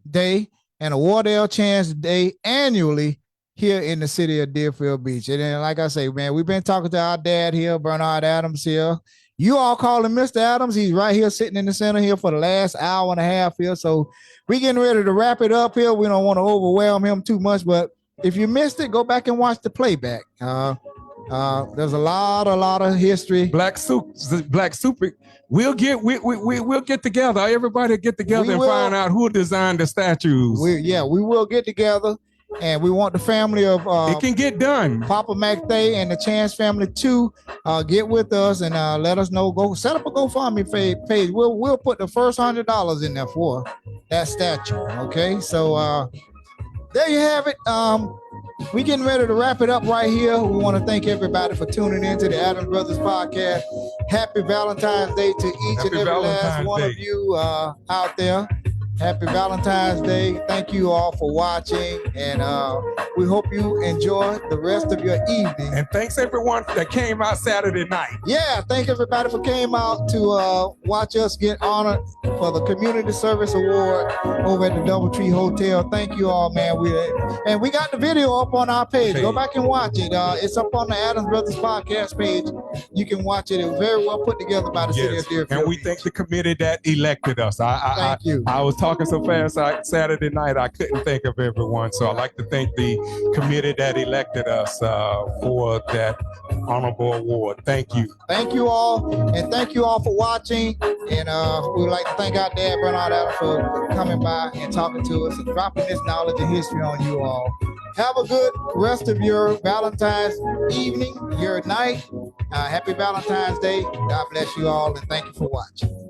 Day, and a Wardell Chance Day annually here in the city of Deerfield Beach. And then, like I say, man, we've been talking to our dad here, Bernard Adams here. You all call him Mr. Adams. He's right here sitting in the center here for the last hour and a half here. So we're getting ready to wrap it up here. We don't want to overwhelm him too much, but if you missed it, go back and watch the playback. There's a lot of history. Black Super. We'll get together. Everybody get together and find out who designed the statues. We will get together, and we want the family of it can get done. Papa McFay and the Chance family to get with us and let us know. Go set up a GoFundMe page. We'll put the first $100 in there for that statue. Okay, so there you have it. We getting ready to wrap it up right here. We want to thank everybody for tuning in to the Adams Brothers podcast. Happy Valentine's Day to each and every last one of you out there. Happy Valentine's Day. Thank you all for watching, and we hope you enjoy the rest of your evening. And thanks everyone that came out Saturday night. Yeah, thank everybody for came out to watch us get honored for the Community Service Award over at the Doubletree Hotel. Thank you all, man. We got the video up on our page. Go back and watch it. It's up on the Adams Brothers podcast page. You can watch it. It was very well put together by the city of Deerfield. And we thank the committee that elected us. Thank you. I was talking so fast Saturday night, I couldn't think of everyone. So I'd like to thank the committee that elected us for that honorable award. Thank you. Thank you all. And thank you all for watching. And we would like to thank our dad, Bernard Adams, for coming by and talking to us and dropping this knowledge and history on you all. Have a good rest of your Valentine's evening, your night. Happy Valentine's Day. God bless you all, and thank you for watching.